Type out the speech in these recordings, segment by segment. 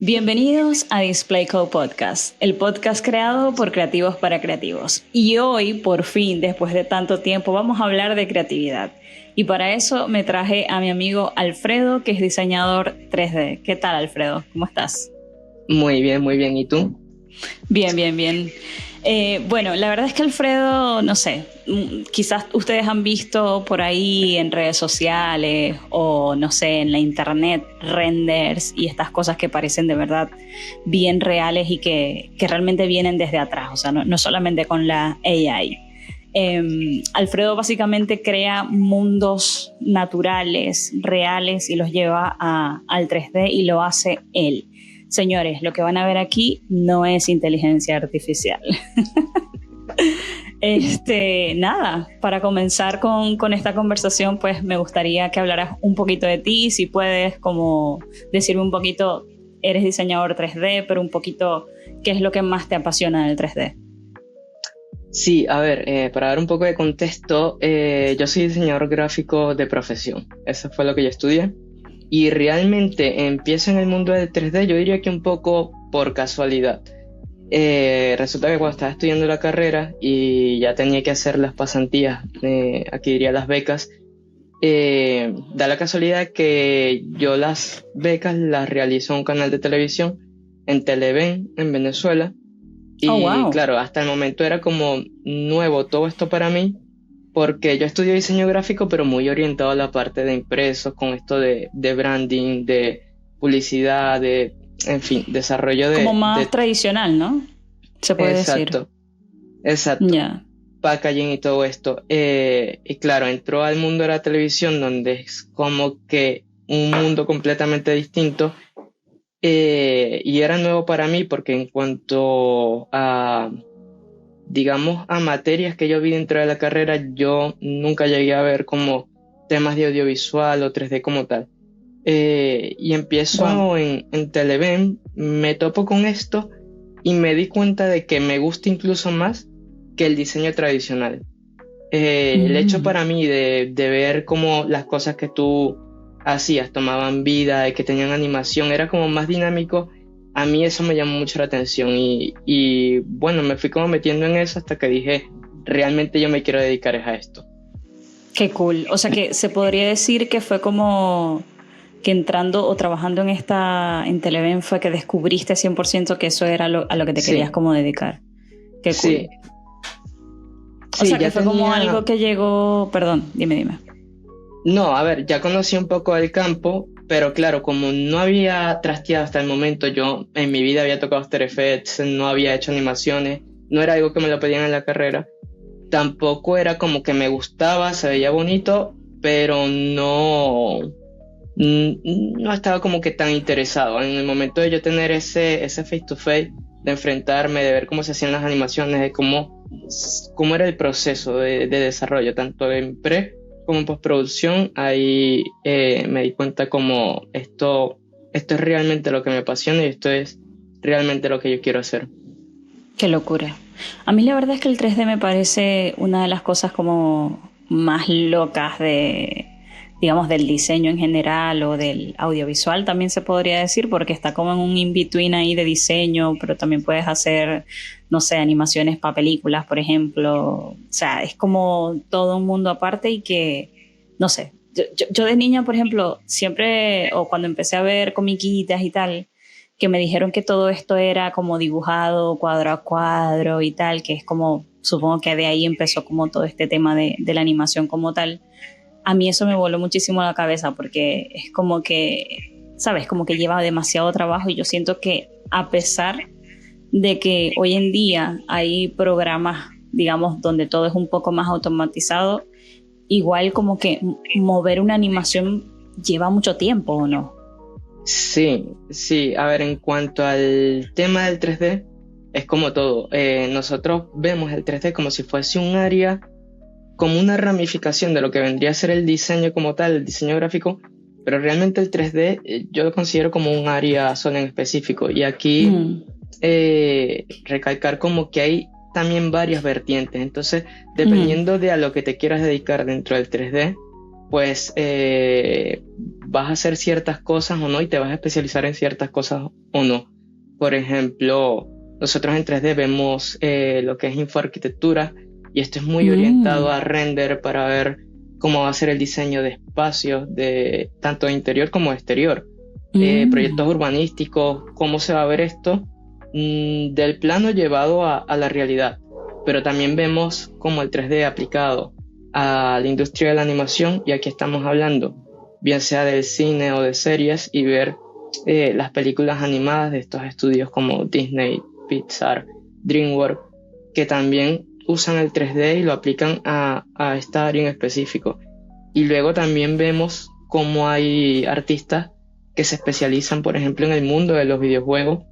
Bienvenidos a DisplayCo Podcast, el podcast creado por creativos para creativos. Y hoy, por fin, después de tanto tiempo, vamos a hablar de creatividad. Y para eso me traje a mi amigo Alfredo, que es diseñador 3D. ¿Qué tal, Alfredo? ¿Cómo estás? Muy bien, muy bien. ¿Y tú? Bien. Bueno, la verdad es que Alfredo, no sé, quizás ustedes han visto por ahí en redes sociales o no sé, en la internet, renders y estas cosas que parecen de verdad bien reales y que realmente vienen desde atrás, o sea, no solamente con la AI. Alfredo básicamente crea mundos naturales, reales y los lleva al 3D y lo hace él. Señores, lo que van a ver aquí no es inteligencia artificial. Nada, para comenzar con esta conversación, pues me gustaría que hablaras un poquito de ti, si puedes, como decirme un poquito, eres diseñador 3D, pero un poquito, ¿qué es lo que más te apasiona del 3D? Sí, a ver, para dar un poco de contexto, yo soy diseñador gráfico de profesión. Eso fue lo que yo estudié. Y realmente empiezo en el mundo del 3D, yo diría que un poco por casualidad. Resulta que cuando estaba estudiando la carrera y ya tenía que hacer las pasantías, aquí diría las becas, da la casualidad que yo las becas las realizo en un canal de televisión, en Televen, en Venezuela. Oh, Y wow. claro, hasta el momento era como nuevo todo esto para mí, porque yo estudio diseño gráfico, pero muy orientado a la parte de impresos, con esto de branding, de publicidad, en fin, desarrollo Como más tradicional, ¿no? Se puede decir. exacto, exacto, Ya. packaging y todo esto. Y claro, entró al mundo de la televisión, donde es como que un mundo completamente distinto. Y era nuevo para mí porque en cuanto a, digamos, a materias que yo vi dentro de la carrera, yo nunca llegué a ver como temas de audiovisual o 3D como tal. Y Wow. empiezo en Televen, me topo con esto y me di cuenta de que me gusta incluso más que el diseño tradicional. El hecho Mm. para mí de ver cómo las cosas que tú hacías tomaban vida, de que tenían animación, era como más dinámico. A mí eso me llamó mucho la atención y bueno, me fui como metiendo en eso hasta que dije, realmente yo me quiero dedicar es a esto. Qué cool. O sea que se podría decir que fue como que entrando o trabajando en Televen fue que descubriste 100% que eso era a lo que te querías Sí, como dedicar. Qué cool. sí, O sí, sea que ya fue como tenía. algo que llegó, perdón, dime. No, a ver, ya conocí un poco del campo, pero claro, como no había trasteado hasta el momento, yo en mi vida había tocado After Effects, no había hecho animaciones, no era algo que me lo pedían en la carrera, tampoco era como que me gustaba, se veía bonito, pero no estaba como que tan interesado. En el momento de yo tener ese face to face, de enfrentarme, de ver cómo se hacían las animaciones, de cómo era el proceso de desarrollo, tanto en pre como en postproducción, ahí me di cuenta como esto es realmente lo que me apasiona y esto es realmente lo que yo quiero hacer. Qué locura. A mí la verdad es que el 3D me parece una de las cosas como más locas de, digamos, del diseño en general o del audiovisual también se podría decir, porque está como en un in-between ahí de diseño, pero también puedes hacer, no sé, animaciones para películas, por ejemplo. O sea, es como todo un mundo aparte y que, no sé, yo de niña, por ejemplo, siempre, o cuando empecé a ver comiquitas y tal, que me dijeron que todo esto era como dibujado cuadro a cuadro y tal, que es como, supongo que de ahí empezó como todo este tema de la animación como tal. A mí eso me voló muchísimo la cabeza porque es como que, ¿sabes? Como que lleva demasiado trabajo y yo siento que a pesar de que hoy en día hay programas, digamos, donde todo es un poco más automatizado, igual como que mover una animación lleva mucho tiempo, ¿o no? Sí, sí, a ver, en cuanto al tema del 3D, es como todo. Nosotros vemos el 3D como si fuese un área, como una ramificación de lo que vendría a ser el diseño como tal, el diseño gráfico, pero realmente el 3D yo lo considero como un área solo en específico. Y aquí Mm, recalcar como que hay también varias vertientes. Entonces, mm, dependiendo de a lo que te quieras dedicar dentro del 3D, pues vas a hacer ciertas cosas o no y te vas a especializar en ciertas cosas o no. Por ejemplo, nosotros en 3D vemos lo que es infoarquitectura y esto es muy orientado a render para ver cómo va a ser el diseño de espacios, de tanto de interior como de exterior. Proyectos urbanísticos, cómo se va a ver esto del plano llevado a la realidad. Pero también vemos como el 3D aplicado a la industria de la animación, y aquí estamos hablando bien sea del cine o de series, y ver las películas animadas de estos estudios como Disney, Pixar, DreamWorks, que también usan el 3D y lo aplican a esta área en específico. Y luego también vemos cómo hay artistas que se especializan, por ejemplo, en el mundo de los videojuegos,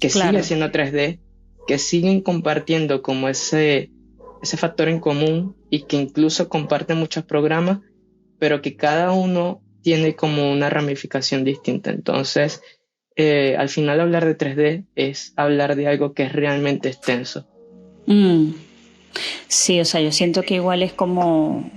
que sigue siendo 3D, que siguen compartiendo como ese factor en común y que incluso comparten muchos programas, pero que cada uno tiene como una ramificación distinta. Entonces, al final hablar de 3D es hablar de algo que es realmente extenso. Sí, o sea, yo siento que igual es como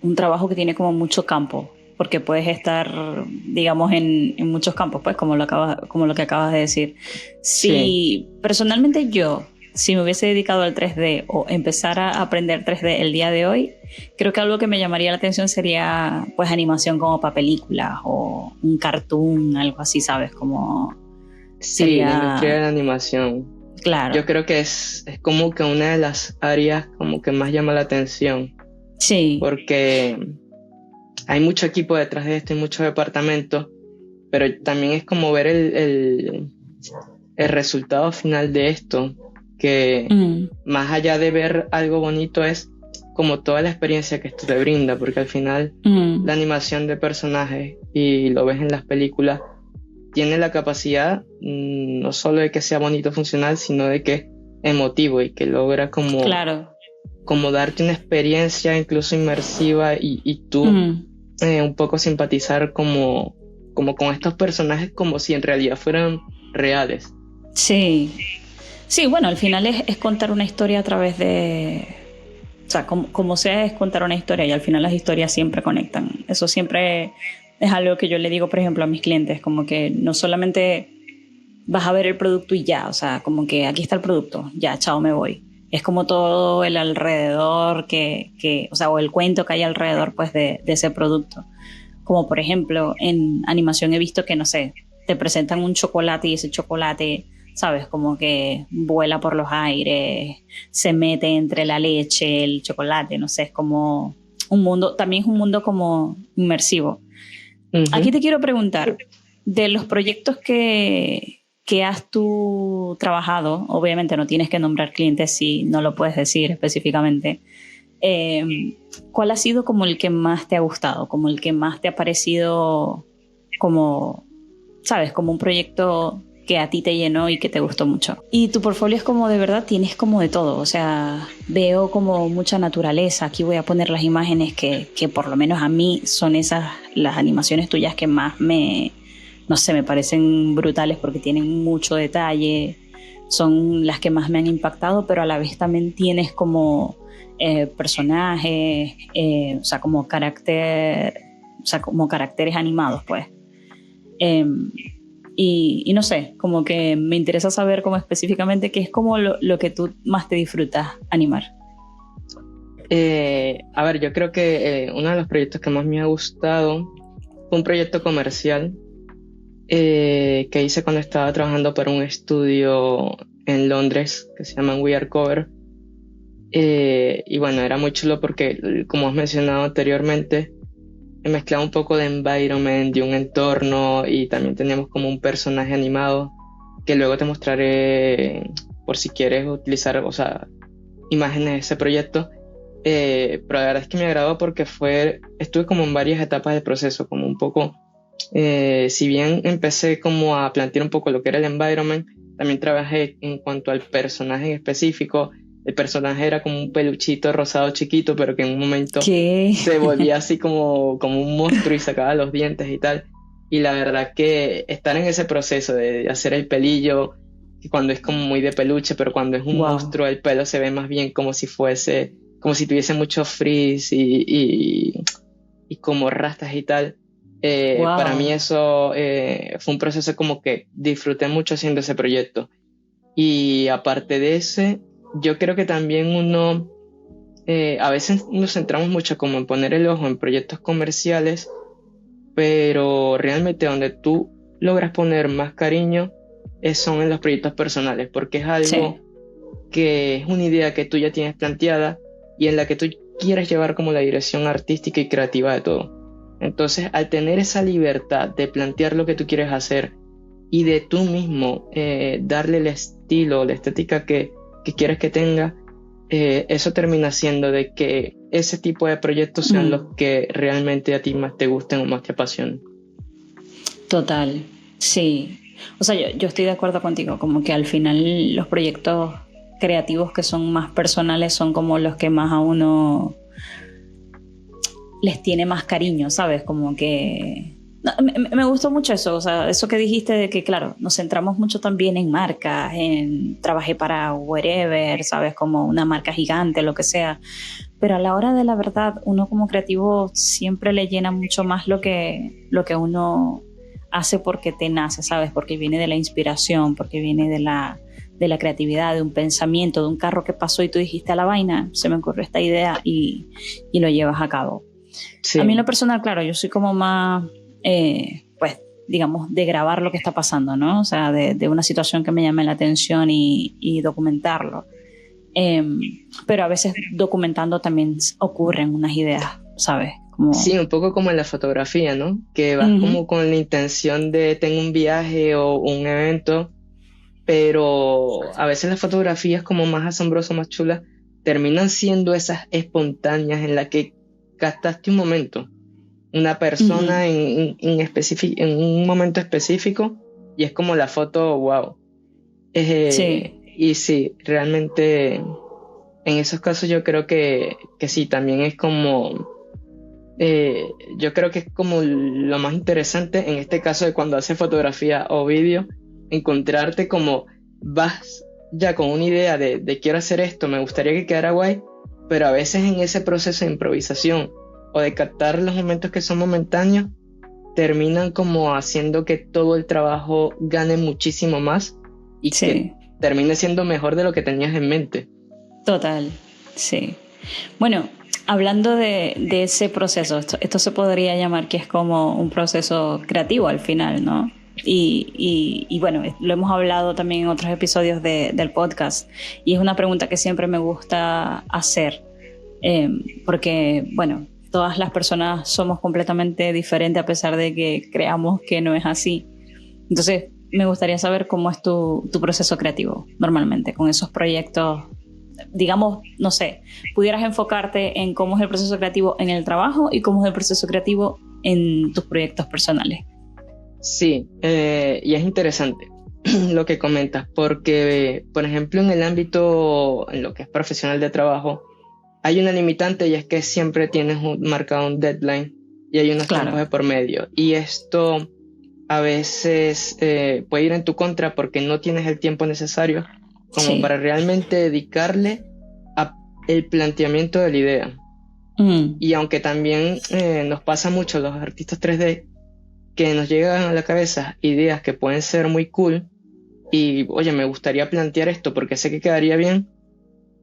un trabajo que tiene como mucho campo, porque puedes estar, digamos, en muchos campos, pues como lo que acabas de decir. Sí. Personalmente si me hubiese dedicado al 3D o empezar a aprender 3D el día de hoy, creo que algo que me llamaría la atención sería pues animación como para películas o un cartoon, algo así, ¿sabes? Como sería... la industria de la animación. Claro. Yo creo que es como que una de las áreas como que más llama la atención. Sí. Porque hay mucho equipo detrás de esto y muchos departamentos, pero también es como ver el resultado final de esto, que más allá de ver algo bonito es como toda la experiencia que esto te brinda, porque al final la animación de personajes, y lo ves en las películas, tiene la capacidad no solo de que sea bonito, funcional, sino de que es emotivo y que logra como, como darte una experiencia incluso inmersiva y tú un poco simpatizar como con estos personajes como si en realidad fueran reales. Sí. Sí, bueno, al final es contar una historia a través de... O sea, como sea, es contar una historia, y al final las historias siempre conectan. Eso siempre es algo que yo le digo, por ejemplo, a mis clientes, como que no solamente vas a ver el producto y ya, o sea, como que aquí está el producto, ya, chao, me voy. Es como todo el alrededor o sea, o el cuento que hay alrededor, pues, de ese producto. Como, por ejemplo, en animación he visto que, no sé, te presentan un chocolate y ese chocolate, ¿sabes? Como que vuela por los aires, se mete entre la leche, el chocolate, no sé, es como un mundo, también es un mundo como inmersivo. Aquí te quiero preguntar, de los proyectos que has tú trabajado, obviamente no tienes que nombrar clientes si no lo puedes decir específicamente, ¿cuál ha sido como el que más te ha gustado, como el que más te ha parecido como, ¿sabes? Como un proyecto que a ti te llenó y que te gustó mucho. Y tu portfolio es como de verdad, tienes como de todo, o sea, veo como mucha naturaleza. Aquí voy a poner las imágenes que por lo menos a mí son esas, las animaciones tuyas que más me parecen brutales porque tienen mucho detalle, son las que más me han impactado, pero a la vez también tienes como personajes, o sea, como caracteres animados, pues. Y no sé, como que me interesa saber como específicamente qué es como lo que tú más te disfrutas animar. A ver, yo creo que uno de los proyectos que más me ha gustado fue un proyecto comercial que hice cuando estaba trabajando para un estudio en Londres que se llama We Are Cover. Y bueno, era muy chulo porque, como has mencionado anteriormente, mezclaba un poco de environment, de un entorno, y también teníamos como un personaje animado que luego te mostraré por si quieres utilizar, o sea, imágenes de ese proyecto. Pero la verdad es que me agradó porque estuve como en varias etapas del proceso, como un poco, si bien empecé como a plantear un poco lo que era el environment, también trabajé en cuanto al personaje en específico. El personaje era como un peluchito rosado chiquito, pero que en un momento se volvía así como un monstruo y sacaba los dientes y tal. Y la verdad que estar en ese proceso de hacer el pelillo, cuando es como muy de peluche, pero cuando es un monstruo, el pelo se ve más bien como si tuviese mucho frizz y y como rastas y tal. Para mí Wow. eso fue un proceso como que disfruté mucho haciendo ese proyecto. Y aparte de ese, yo creo que también a veces nos centramos mucho como en poner el ojo en proyectos comerciales, pero realmente donde tú logras poner más cariño son en los proyectos personales, porque es algo Sí, que es una idea que tú ya tienes planteada y en la que tú quieres llevar como la dirección artística y creativa de todo. Entonces, al tener esa libertad de plantear lo que tú quieres hacer y de tú mismo darle el estilo, la estética que quieres que tenga, eso termina siendo de que ese tipo de proyectos sean los mm, que realmente a ti más te gusten o más te apasionen. total, sí. O sea, yo estoy de acuerdo contigo, como que al final los proyectos creativos que son más personales son como los que más a uno les tiene más cariño, ¿sabes? Como que... No, me gustó mucho eso, o sea, eso que dijiste de que, claro, nos centramos mucho también en marcas, en trabajé para wherever, ¿sabes? Como una marca gigante, lo que sea. Pero a la hora de la verdad, uno como creativo siempre le llena mucho más lo que uno hace porque te nace, ¿sabes? Porque viene de la inspiración, porque viene de la creatividad, de un pensamiento, de un carro que pasó y tú dijiste a la vaina, se me ocurrió esta idea y lo llevas a cabo. A mí en lo Sí, personal, claro, yo soy como más, pues, digamos, de grabar lo que está pasando, ¿no? O sea, de una situación que me llame la atención y documentarlo. Eh, pero a veces documentando también ocurren unas ideas, ¿sabes? sí, Como... un poco como en la fotografía, ¿no? Que vas Ujú, como con la intención de tengo un viaje o un evento, pero a veces las fotografías como más asombrosas, más chulas, terminan siendo esas espontáneas en las que captaste un momento, una ujú. persona en un momento específico y es como la foto, wow. Sí, Y sí, realmente en esos casos yo creo que sí, también es como, yo creo que es como lo más interesante en este caso de cuando haces fotografía o vídeo, encontrarte como vas ya con una idea de quiero hacer esto, me gustaría que quedara guay, pero a veces en ese proceso de improvisación o de captar los momentos que son momentáneos, terminan como haciendo que todo el trabajo gane muchísimo más y que sí, termine siendo mejor de lo que tenías en mente. total, sí. Bueno, hablando de ese proceso, esto se podría llamar que es como un proceso creativo al final, ¿no? Y bueno, lo hemos hablado también en otros episodios del podcast y es una pregunta que siempre me gusta hacer, eh, porque, bueno, todas las personas somos completamente diferentes a pesar de que creamos que no es así. Entonces, me gustaría saber cómo es tu proceso creativo normalmente con esos proyectos, digamos, no sé, pudieras enfocarte en cómo es el proceso creativo en el trabajo y cómo es el proceso creativo en tus proyectos personales. Sí, y es interesante lo que comentas, porque, por ejemplo, en el ámbito, en lo que es profesional de trabajo, hay una limitante y es que siempre tienes marcado un deadline y hay unos tiempos Claro, de por medio. Y esto a veces puede ir en tu contra porque no tienes el tiempo necesario como para sí. realmente dedicarle a el planteamiento de la idea. Mm, Y aunque también nos pasa mucho a los artistas 3D, que nos llegan a la cabeza ideas que pueden ser muy cool y, oye, me gustaría plantear esto porque sé que quedaría bien,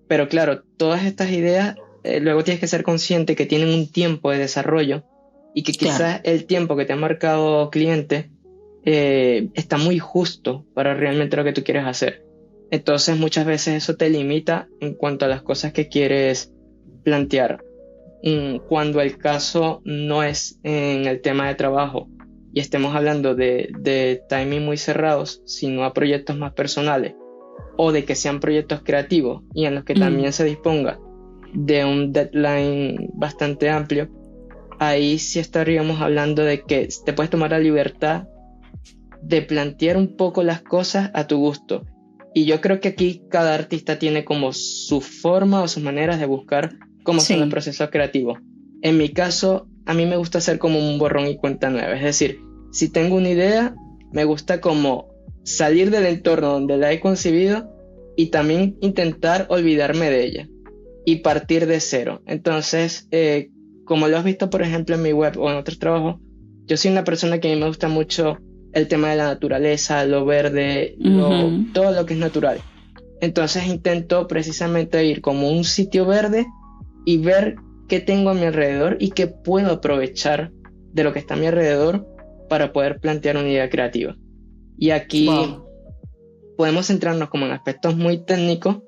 pero claro, todas estas ideas luego tienes que ser consciente que tienen un tiempo de desarrollo y que claro, quizás el tiempo que te ha marcado cliente está muy justo para realmente lo que tú quieres hacer. Entonces muchas veces eso te limita en cuanto a las cosas que quieres plantear. Cuando el caso no es en el tema de trabajo y estemos hablando de timing muy cerrados, sino a proyectos más personales o de que sean proyectos creativos y en los que mm, también se disponga de un deadline bastante amplio, ahí sí estaríamos hablando de que te puedes tomar la libertad de plantear un poco las cosas a tu gusto. Y yo creo que aquí cada artista tiene como su forma o sus maneras de buscar cómo son los sí, procesos creativos. En mi caso, a mí me gusta hacer como un borrón y cuenta nueva. Es decir, si tengo una idea, me gusta como salir del entorno donde la he concebido y también intentar olvidarme de ella y partir de cero. Entonces, como lo has visto, por ejemplo, en mi web o en otros trabajos, yo soy una persona que a mí me gusta mucho el tema de la naturaleza, lo verde, todo lo que es natural. Entonces intento precisamente ir como a un sitio verde y ver qué tengo a mi alrededor y qué puedo aprovechar de lo que está a mi alrededor para poder plantear una idea creativa. Y aquí podemos centrarnos como en aspectos muy técnicos,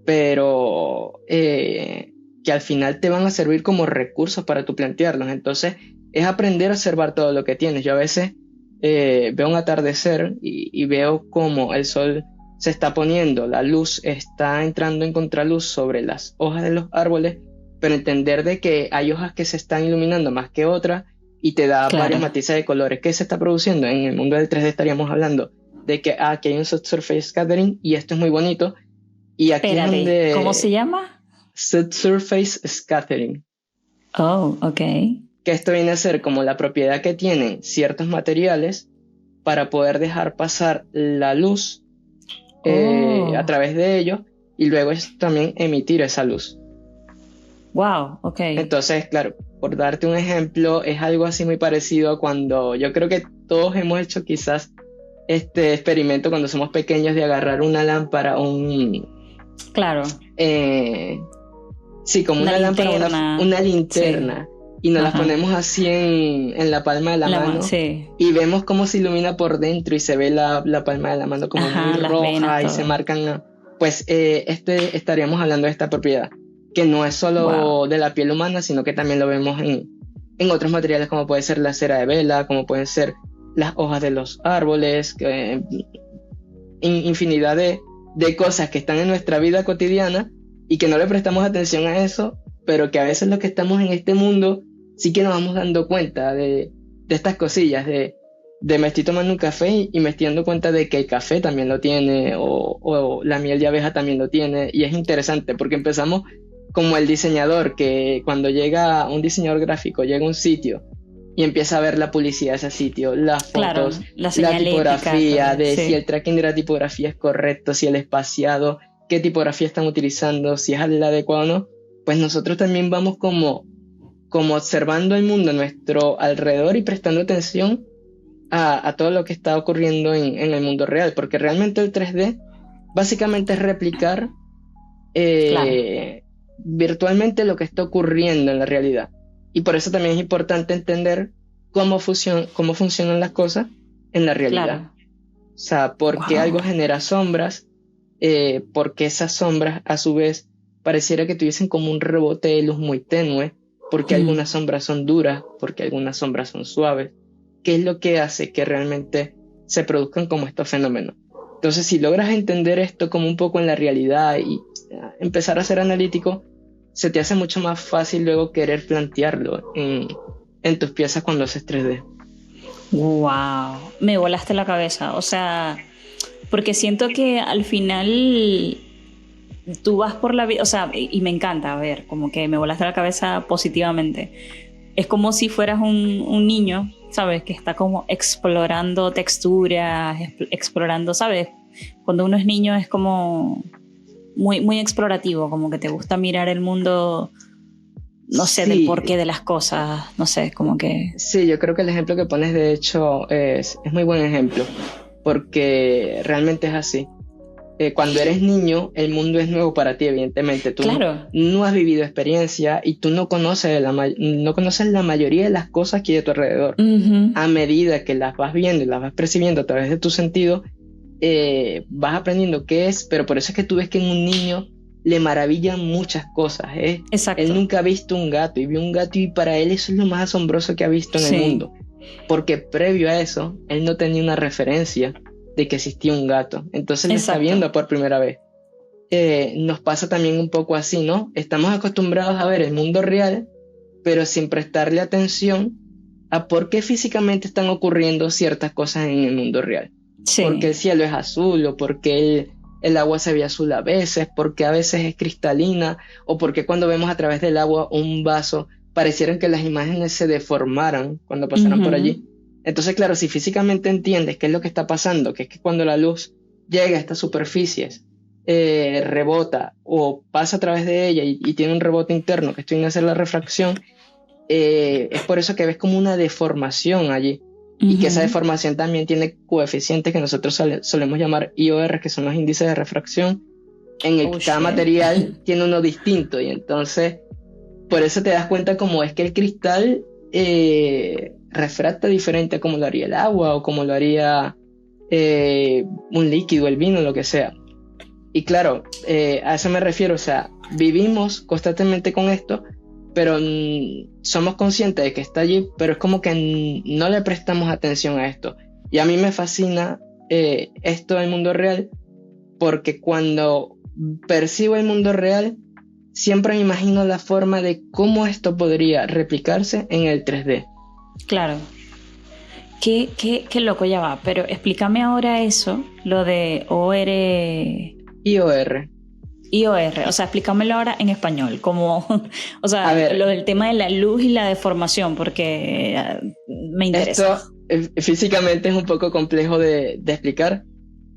pero que al final te van a servir como recursos para tú plantearlos. Entonces es aprender a observar todo lo que tienes. Yo a veces veo un atardecer y veo cómo el sol se está poniendo, la luz está entrando en contraluz sobre las hojas de los árboles, pero entender de que hay hojas que se están iluminando más que otras y te da varios matices de colores. ¿Qué se está produciendo? En el mundo del 3D estaríamos hablando de que aquí hay un subsurface scattering y esto es muy bonito. Y aquí es donde... ¿Cómo se llama? Subsurface scattering. Oh, ok. Que esto viene a ser como la propiedad que tienen ciertos materiales para poder dejar pasar la luz a través de ellos y luego también emitir esa luz. Wow, ok. Entonces, claro, por darte un ejemplo, es algo así muy parecido a cuando yo creo que todos hemos hecho quizás este experimento cuando somos pequeños de agarrar una lámpara, Claro. Sí, como una lámpara, una linterna. Sí. Y nos las ponemos así en la palma de la mano. Sí. Y vemos cómo se ilumina por dentro y se ve la palma de la mano como muy roja venas, y se marcan. Pues estaríamos hablando de esta propiedad, que no es solo de la piel humana, sino que también lo vemos en otros materiales, como puede ser la cera de vela, como pueden ser las hojas de los árboles, infinidad de cosas que están en nuestra vida cotidiana y que no le prestamos atención a eso, pero que a veces los que estamos en este mundo sí que nos vamos dando cuenta de estas cosillas, de me estoy tomando un café y me estoy dando cuenta de que el café también lo tiene, o la miel de abeja también lo tiene, y es interesante porque empezamos como el diseñador, que cuando llega un diseñador gráfico, llega a un sitio y empieza a ver la publicidad de ese sitio, las fotos, la tipografía, si el tracking de la tipografía es correcto, si el espaciado, qué tipografía están utilizando, si es el adecuado o no, pues nosotros también vamos como observando el mundo a nuestro alrededor y prestando atención a todo lo que está ocurriendo en el mundo real, porque realmente el 3D básicamente es replicar virtualmente lo que está ocurriendo en la realidad. Y por eso también es importante entender cómo funcionan las cosas en la realidad. Claro. O sea, por qué algo genera sombras, porque esas sombras a su vez pareciera que tuviesen como un rebote de luz muy tenue, porque algunas sombras son duras, porque algunas sombras son suaves. ¿Qué es lo que hace que realmente se produzcan como estos fenómenos? Entonces, si logras entender esto como un poco en la realidad y empezar a ser analítico, se te hace mucho más fácil luego querer plantearlo en tus piezas cuando haces 3D. Wow, me volaste la cabeza. O sea, porque siento que al final tú vas por la vida, o sea, y me encanta, a ver, como que me volaste la cabeza positivamente. Es como si fueras un niño, ¿sabes? Que está como explorando texturas, explorando, ¿sabes? Cuando uno es niño es como muy, muy explorativo, como que te gusta mirar el mundo, no sé, del porqué de las cosas, no sé, como que... Sí, yo creo que el ejemplo que pones de hecho es muy buen ejemplo, porque realmente es así. Cuando eres niño, el mundo es nuevo para ti, evidentemente. Tú no has vivido experiencia y tú no conoces la mayoría de las cosas que hay a tu alrededor. Uh-huh. A medida que las vas viendo y las vas percibiendo a través de tus sentidos, vas aprendiendo qué es, pero por eso es que tú ves que en un niño le maravillan muchas cosas. Exacto. Él nunca ha visto un gato y vio un gato y para él eso es lo más asombroso que ha visto en el mundo. Porque previo a eso, él no tenía una referencia de que existía un gato, entonces lo está viendo por primera vez. Nos pasa también un poco así, ¿no? Estamos acostumbrados a ver el mundo real, pero sin prestarle atención a por qué físicamente están ocurriendo ciertas cosas en el mundo real. Sí. Porque el cielo es azul, o porque el agua se ve azul a veces, porque a veces es cristalina, o porque cuando vemos a través del agua un vaso, parecieran que las imágenes se deformaran cuando pasaran por allí. Entonces, claro, si físicamente entiendes qué es lo que está pasando, que es que cuando la luz llega a estas superficies, rebota o pasa a través de ella y tiene un rebote interno que esto viene a ser la refracción, es por eso que ves como una deformación allí. Y que esa deformación también tiene coeficientes que nosotros solemos llamar IOR, que son los índices de refracción, en el que cada material tiene uno distinto. Y entonces, por eso te das cuenta cómo es que el cristal refracta diferente a como lo haría el agua o como lo haría un líquido, el vino, lo que sea. Y claro, a eso me refiero, o sea, vivimos constantemente con esto, pero somos conscientes de que está allí, pero es como que no le prestamos atención a esto. Y a mí me fascina esto del mundo real, porque cuando percibo el mundo real, siempre me imagino la forma de cómo esto podría replicarse en el 3D. Claro. Qué loco, ya va, pero explícame ahora eso, lo de IOR. IOR, o sea, explícamelo ahora en español, como, o sea, lo del tema de la luz y la deformación, porque me interesa. Esto físicamente es un poco complejo de explicar.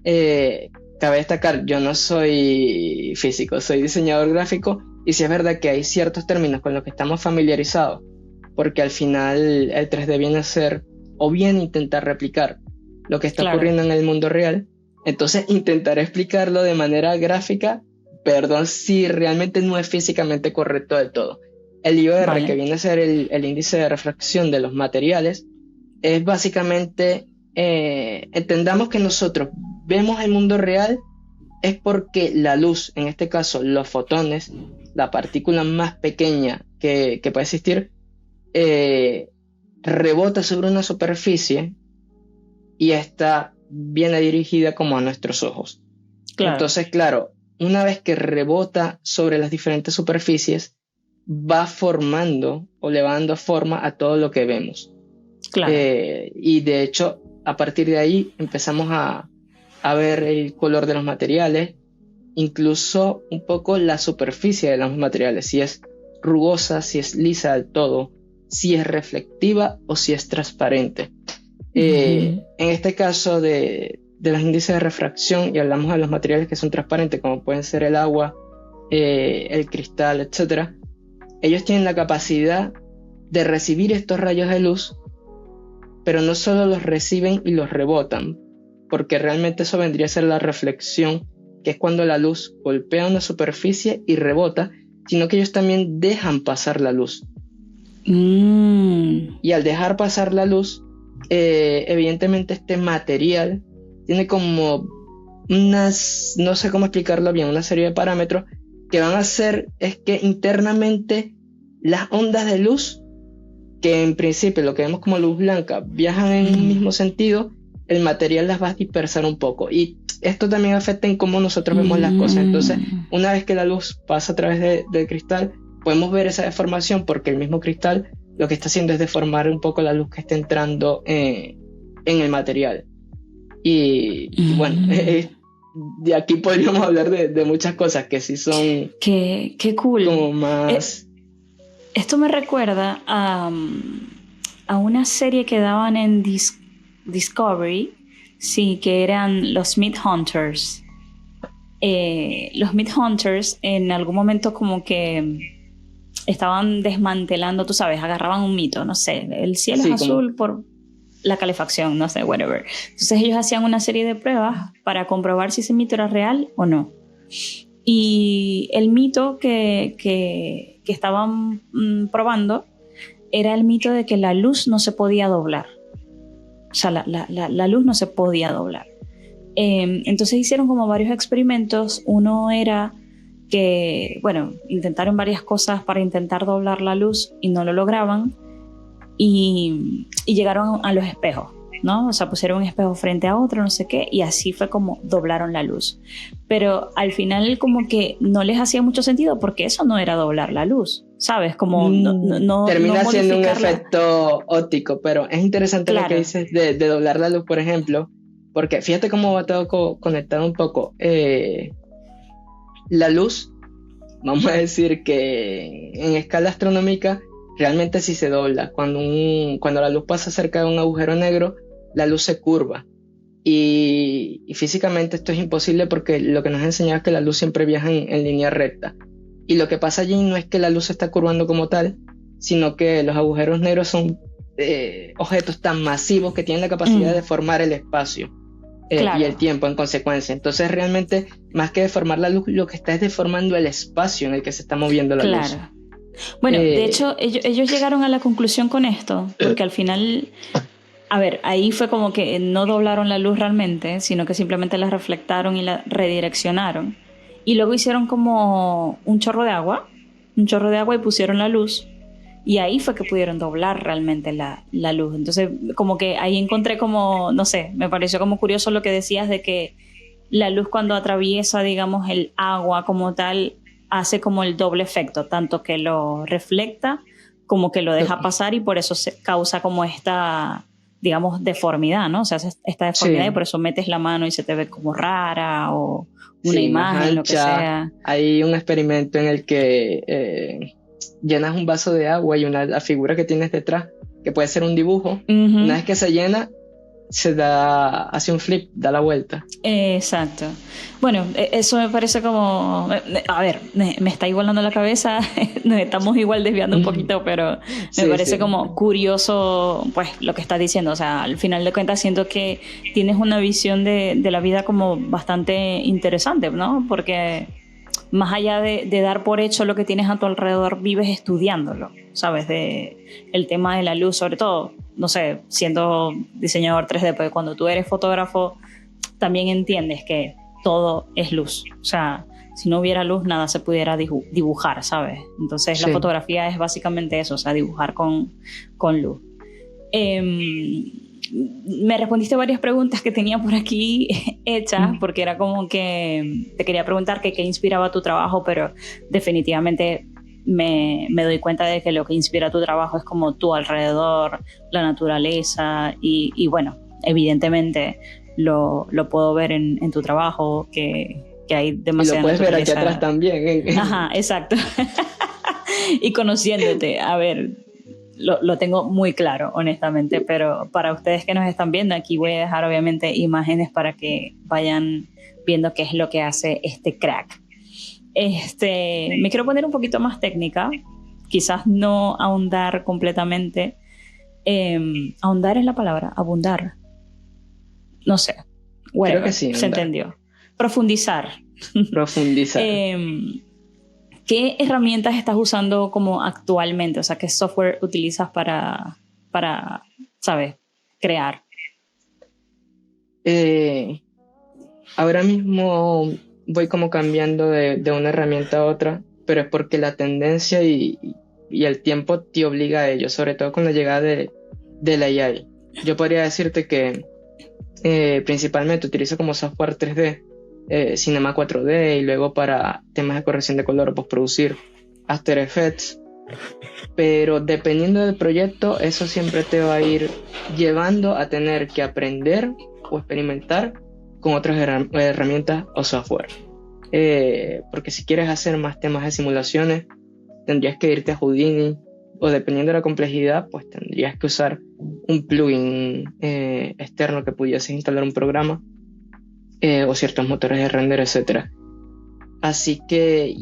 Cabe destacar, yo no soy físico, soy diseñador gráfico, y sí es verdad que hay ciertos términos con los que estamos familiarizados, porque al final el 3D viene a ser, o bien intentar replicar lo que está ocurriendo en el mundo real. Entonces intentaré explicarlo de manera gráfica. Perdón si realmente no es físicamente correcto del todo. El IOR, que viene a ser el índice de refracción de los materiales, es básicamente, entendamos que nosotros vemos el mundo real, es porque la luz, en este caso los fotones, la partícula más pequeña que puede existir, rebota sobre una superficie y esta viene dirigida como a nuestros ojos. Entonces, claro, una vez que rebota sobre las diferentes superficies, va formando o le va dando forma a todo lo que vemos. Y de hecho, a partir de ahí empezamos a ver el color de los materiales, incluso un poco la superficie de los materiales, si es rugosa, si es lisa del todo, si es reflectiva o si es transparente. En este caso de los índices de refracción, y hablamos de los materiales que son transparentes, como pueden ser el agua, el cristal, etc. Ellos tienen la capacidad de recibir estos rayos de luz, pero no solo los reciben y los rebotan, porque realmente eso vendría a ser la reflexión, que es cuando la luz golpea una superficie y rebota, sino que ellos también dejan pasar la luz. Y al dejar pasar la luz, evidentemente este material tiene como unas, no sé cómo explicarlo bien, una serie de parámetros que van a hacer es que internamente las ondas de luz, que en principio lo que vemos como luz blanca, viajan en un mismo sentido, el material las va a dispersar un poco. Y esto también afecta en cómo nosotros vemos las cosas. Entonces, una vez que la luz pasa a través del cristal, podemos ver esa deformación, porque el mismo cristal lo que está haciendo es deformar un poco la luz que está entrando en el material. Y bueno, de aquí podríamos hablar de muchas cosas que sí son... Qué cool. Como más... Esto me recuerda a una serie que daban en Discovery, sí, que eran los Myth Hunters. Los Myth Hunters en algún momento como que estaban desmantelando, tú sabes, agarraban un mito, no sé, el cielo es azul por la calefacción, no sé, whatever. Entonces ellos hacían una serie de pruebas para comprobar si ese mito era real o no. Y el mito que estaban probando era el mito de que la luz no se podía doblar. O sea, la luz no se podía doblar. Entonces hicieron como varios experimentos. Uno era que, bueno, intentaron varias cosas para intentar doblar la luz y no lo lograban. Y llegaron a los espejos, ¿no? O sea, pusieron un espejo frente a otro, no sé qué, y así fue como doblaron la luz. Pero al final como que no les hacía mucho sentido, porque eso no era doblar la luz, ¿sabes? Como no termina siendo un efecto óptico, pero es interesante lo que dices de doblar la luz, por ejemplo, porque fíjate cómo va todo conectado un poco. La luz, vamos a decir que en escala astronómica, realmente sí se dobla. Cuando la luz pasa cerca de un agujero negro, la luz se curva. Y físicamente esto es imposible, porque lo que nos ha enseñado es que la luz siempre viaja en línea recta. Y lo que pasa allí no es que la luz se está curvando como tal, sino que los agujeros negros son objetos tan masivos que tienen la capacidad de formar el espacio y el tiempo en consecuencia. Entonces realmente, más que deformar la luz, lo que está es deformando el espacio en el que se está moviendo la luz. Bueno, de hecho, ellos llegaron a la conclusión con esto, porque al final, a ver, ahí fue como que no doblaron la luz realmente, sino que simplemente la reflectaron y la redireccionaron. Y luego hicieron como un chorro de agua y pusieron la luz. Y ahí fue que pudieron doblar realmente la luz. Entonces, como que ahí encontré como, no sé, me pareció como curioso lo que decías de que la luz cuando atraviesa, digamos, el agua como tal, hace como el doble efecto, tanto que lo reflecta como que lo deja pasar y por eso se causa como esta, digamos, deformidad, ¿no? O sea, esta deformidad y por eso metes la mano y se te ve como rara o una imagen, lo que sea. Hay un experimento en el que llenas un vaso de agua y la figura que tienes detrás, que puede ser un dibujo, una vez que se llena, hace un flip, da la vuelta. Exacto. Bueno, eso me parece como, a ver, me está igualando la cabeza, nos estamos igual desviando un poquito, pero me parece como curioso, pues, lo que estás diciendo. O sea, al final de cuentas siento que tienes una visión de la vida como bastante interesante, ¿no? Porque más allá de dar por hecho lo que tienes a tu alrededor, vives estudiándolo, ¿sabes? El tema de la luz, sobre todo, no sé, siendo diseñador 3D, porque cuando tú eres fotógrafo también entiendes que todo es luz. O sea, si no hubiera luz, nada se pudiera dibujar, ¿sabes? Entonces la fotografía es básicamente eso, o sea, dibujar con luz. Me respondiste varias preguntas que tenía por aquí hechas, porque era como que te quería preguntar qué inspiraba tu trabajo, pero definitivamente me doy cuenta de que lo que inspira tu trabajo es como tu alrededor, la naturaleza y bueno, evidentemente lo puedo ver en tu trabajo, que hay demasiada naturaleza. Y lo puedes ver aquí atrás también. Ajá, exacto. Y conociéndote, a ver, lo tengo muy claro, honestamente, pero para ustedes que nos están viendo, aquí voy a dejar obviamente imágenes para que vayan viendo qué es lo que hace este crack. Me quiero poner un poquito más técnica, quizás no ahondar completamente. Ahondar es la palabra, abundar. No sé. Creo que sí. Se entendió. Profundizar. Profundizar. ¿Qué herramientas estás usando como actualmente? O sea, ¿qué software utilizas para ¿sabes? Crear. Ahora mismo voy como cambiando de una herramienta a otra, pero es porque la tendencia y el tiempo te obliga a ello, sobre todo con la llegada de la AI. Yo podría decirte que principalmente utilizo como software 3D Cinema 4D y luego para temas de corrección de color postproducir After Effects, pero dependiendo del proyecto eso siempre te va a ir llevando a tener que aprender o experimentar con otras herramientas o software, porque si quieres hacer más temas de simulaciones tendrías que irte a Houdini, o dependiendo de la complejidad pues tendrías que usar un plugin externo que pudieses instalar un programa, o ciertos motores de render, etc. Así que,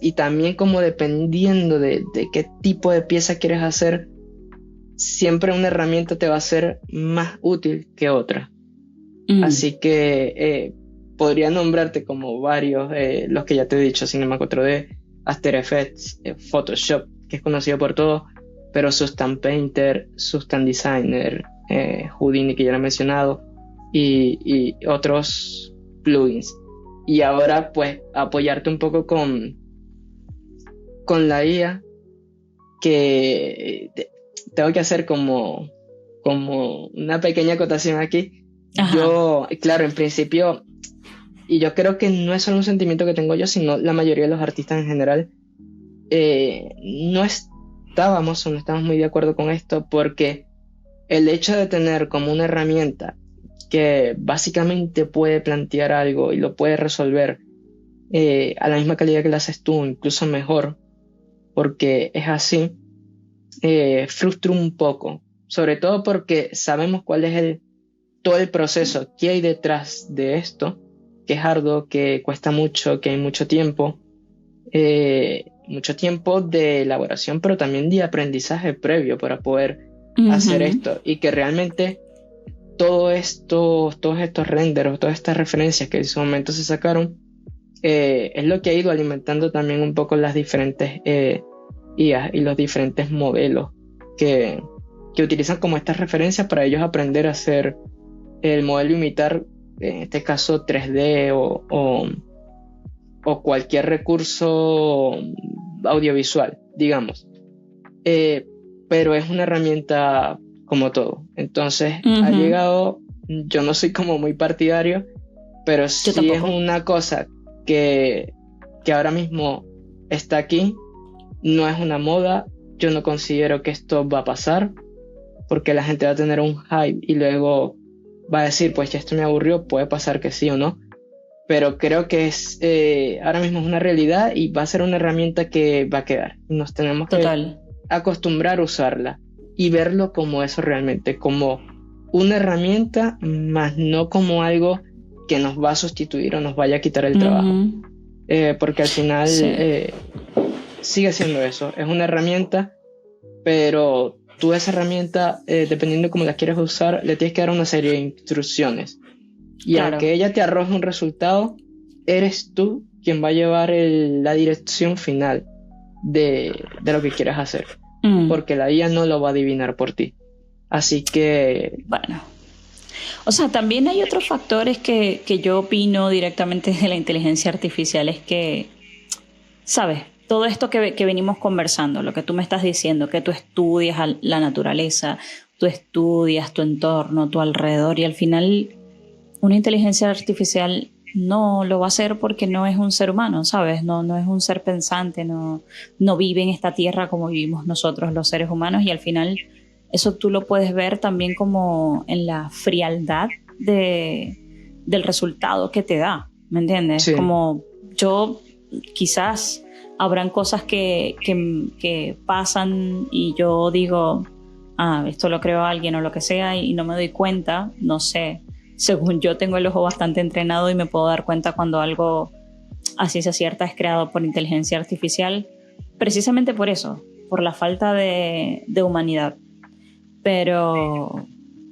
y también como dependiendo de qué tipo de pieza quieres hacer, siempre una herramienta te va a ser más útil que otra. Así que podría nombrarte como varios, los que ya te he dicho: Cinema 4D, After Effects, Photoshop, que es conocido por todos, pero Substance Painter, Substance Designer, Houdini, que ya lo he mencionado, y otros plugins. Y ahora pues apoyarte un poco con la IA, que tengo que hacer como una pequeña acotación aquí. Ajá. Yo, claro, en principio, y yo creo que no es solo un sentimiento que tengo yo, sino la mayoría de los artistas en general, no estábamos muy de acuerdo con esto, porque el hecho de tener como una herramienta que básicamente puede plantear algo y lo puede resolver a la misma calidad que lo haces tú, incluso mejor, porque es así, frustra un poco, sobre todo porque sabemos cuál es todo el proceso que hay detrás de esto, que es arduo, que cuesta mucho, que hay mucho tiempo, mucho tiempo de elaboración, pero también de aprendizaje previo para poder hacer esto, y que realmente todos estos renders, todas estas referencias que en su momento se sacaron, es lo que ha ido alimentando también un poco las diferentes IA y los diferentes modelos que utilizan como estas referencias para ellos aprender a hacer el modelo, imitar, en este caso 3D o cualquier recurso audiovisual, digamos. Pero es una herramienta como todo. Entonces, ha llegado, yo no soy como muy partidario, pero sí es una cosa que ahora mismo está aquí, no es una moda. Yo no considero que esto va a pasar, porque la gente va a tener un hype y luego va a decir, pues ya esto me aburrió, puede pasar que sí o no, pero creo que ahora mismo es una realidad y va a ser una herramienta que va a quedar. Nos tenemos que acostumbrar a usarla y verlo como eso realmente, como una herramienta, más no como algo que nos va a sustituir o nos vaya a quitar el trabajo. Porque al final sigue siendo eso, es una herramienta, pero tú esa herramienta, dependiendo de cómo la quieres usar, le tienes que dar una serie de instrucciones. Y aunque ella te arroje un resultado, eres tú quien va a llevar la dirección final de lo que quieres hacer. Porque la IA no lo va a adivinar por ti. Así que... Bueno. O sea, también hay otros factores que yo opino directamente de la inteligencia artificial. Es que, ¿sabes? Todo esto que venimos conversando, lo que tú me estás diciendo, que tú estudias la naturaleza, tú estudias tu entorno, tu alrededor, y al final una inteligencia artificial no lo va a hacer porque no es un ser humano, ¿sabes? No es un ser pensante, no vive en esta tierra como vivimos nosotros los seres humanos, y al final eso tú lo puedes ver también como en la frialdad del resultado que te da, ¿me entiendes? Sí. Como yo, quizás habrán cosas que pasan y yo digo, esto lo creó alguien o lo que sea, y no me doy cuenta, no sé. Según yo tengo el ojo bastante entrenado y me puedo dar cuenta cuando algo así se cierta es creado por inteligencia artificial, precisamente por eso, por la falta de humanidad. Pero,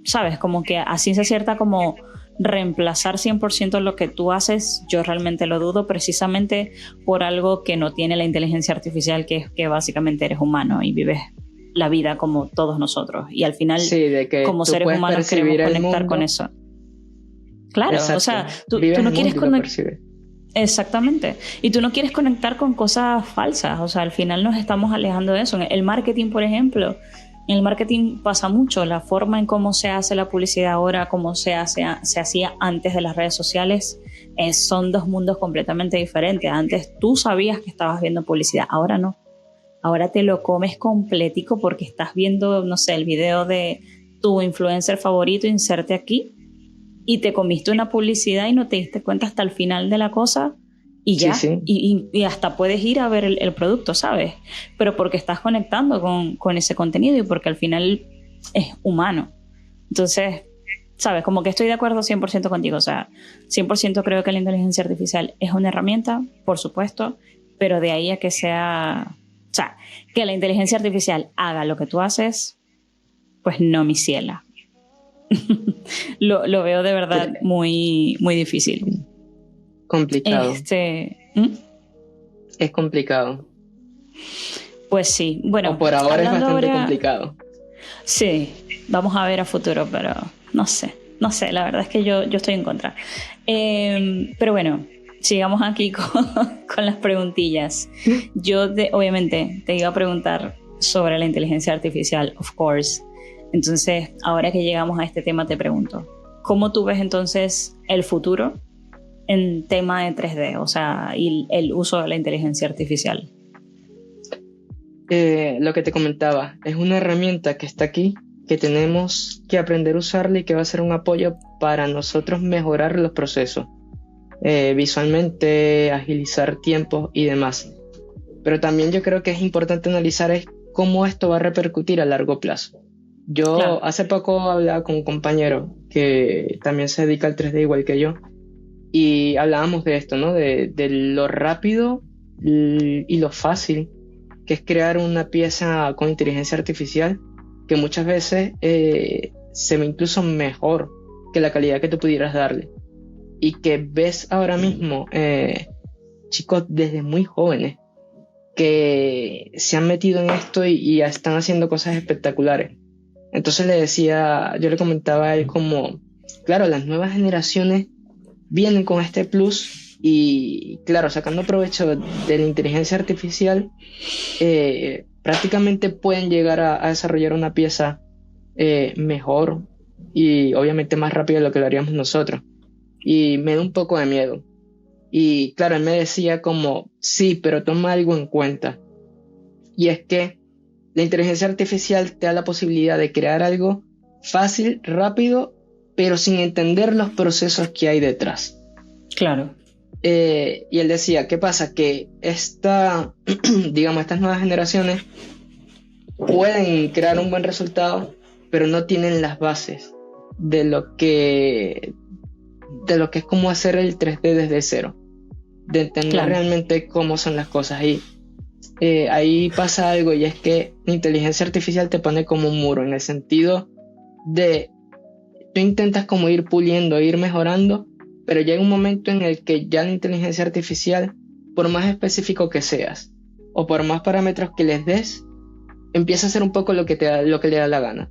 ¿sabes? Como que así se cierta, como reemplazar 100% lo que tú haces, yo realmente lo dudo, precisamente por algo que no tiene la inteligencia artificial, que es que básicamente eres humano y vives la vida como todos nosotros, y al final como seres humanos queremos conectar con eso. Claro, exacto. O sea, tú no quieres conectar. Exactamente. Y tú no quieres conectar con cosas falsas. O sea, al final nos estamos alejando de eso. El marketing, por ejemplo, en el marketing pasa mucho. La forma en cómo se hace la publicidad ahora, cómo se hacía antes de las redes sociales, son dos mundos completamente diferentes. Antes tú sabías que estabas viendo publicidad, ahora no. Ahora te lo comes completico porque estás viendo, no sé, el video de tu influencer favorito, inserte aquí, y te comiste una publicidad y no te diste cuenta hasta el final de la cosa, y ya, sí. Y hasta puedes ir a ver el producto, ¿sabes? Pero porque estás conectando con ese contenido y porque al final es humano. Entonces, ¿sabes? Como que estoy de acuerdo 100% contigo. O sea, 100% creo que la inteligencia artificial es una herramienta, por supuesto, pero de ahí a que sea... O sea, que la inteligencia artificial haga lo que tú haces, pues no, mi ciela. lo veo de verdad muy, muy difícil. Complicado. Es complicado. Pues sí. Bueno, o por ahora es bastante complicado. Sí, vamos a ver a futuro, pero no sé, la verdad es que yo estoy en contra. Pero bueno, sigamos aquí con las preguntillas. Yo obviamente te iba a preguntar sobre la inteligencia artificial, of course. Entonces, ahora que llegamos a este tema, te pregunto, ¿cómo tú ves entonces el futuro en tema de 3D? O sea, y el uso de la inteligencia artificial. Lo que te comentaba, es una herramienta que está aquí, que tenemos que aprender a usarla y que va a ser un apoyo para nosotros mejorar los procesos. Visualmente, agilizar tiempos y demás. Pero también yo creo que es importante analizar cómo esto va a repercutir a largo plazo. Yo hace poco hablaba con un compañero que también se dedica al 3D igual que yo, y hablábamos de esto, ¿no? De lo rápido y lo fácil que es crear una pieza con inteligencia artificial que muchas veces se ve incluso mejor que la calidad que tú pudieras darle. Y que ves ahora mismo chicos desde muy jóvenes que se han metido en esto y ya están haciendo cosas espectaculares. Entonces yo le comentaba a él como, claro, las nuevas generaciones vienen con este plus y, claro, sacando provecho de la inteligencia artificial, prácticamente pueden llegar a desarrollar una pieza mejor y obviamente más rápido de lo que lo haríamos nosotros. Y me da un poco de miedo. Y claro, él me decía como, sí, pero toma algo en cuenta. Y es que la inteligencia artificial te da la posibilidad de crear algo fácil, rápido, pero sin entender los procesos que hay detrás. Claro. Y él decía, ¿qué pasa? Que digamos, estas nuevas generaciones pueden crear un buen resultado, pero no tienen las bases de lo que es como hacer el 3D desde cero, de entender Claro. realmente cómo son las cosas. Y ahí pasa algo, y es que la inteligencia artificial te pone como un muro, en el sentido de tú intentas como ir puliendo, ir mejorando, pero llega un momento en el que ya la inteligencia artificial, por más específico que seas o por más parámetros que les des, empieza a hacer un poco lo que le da la gana.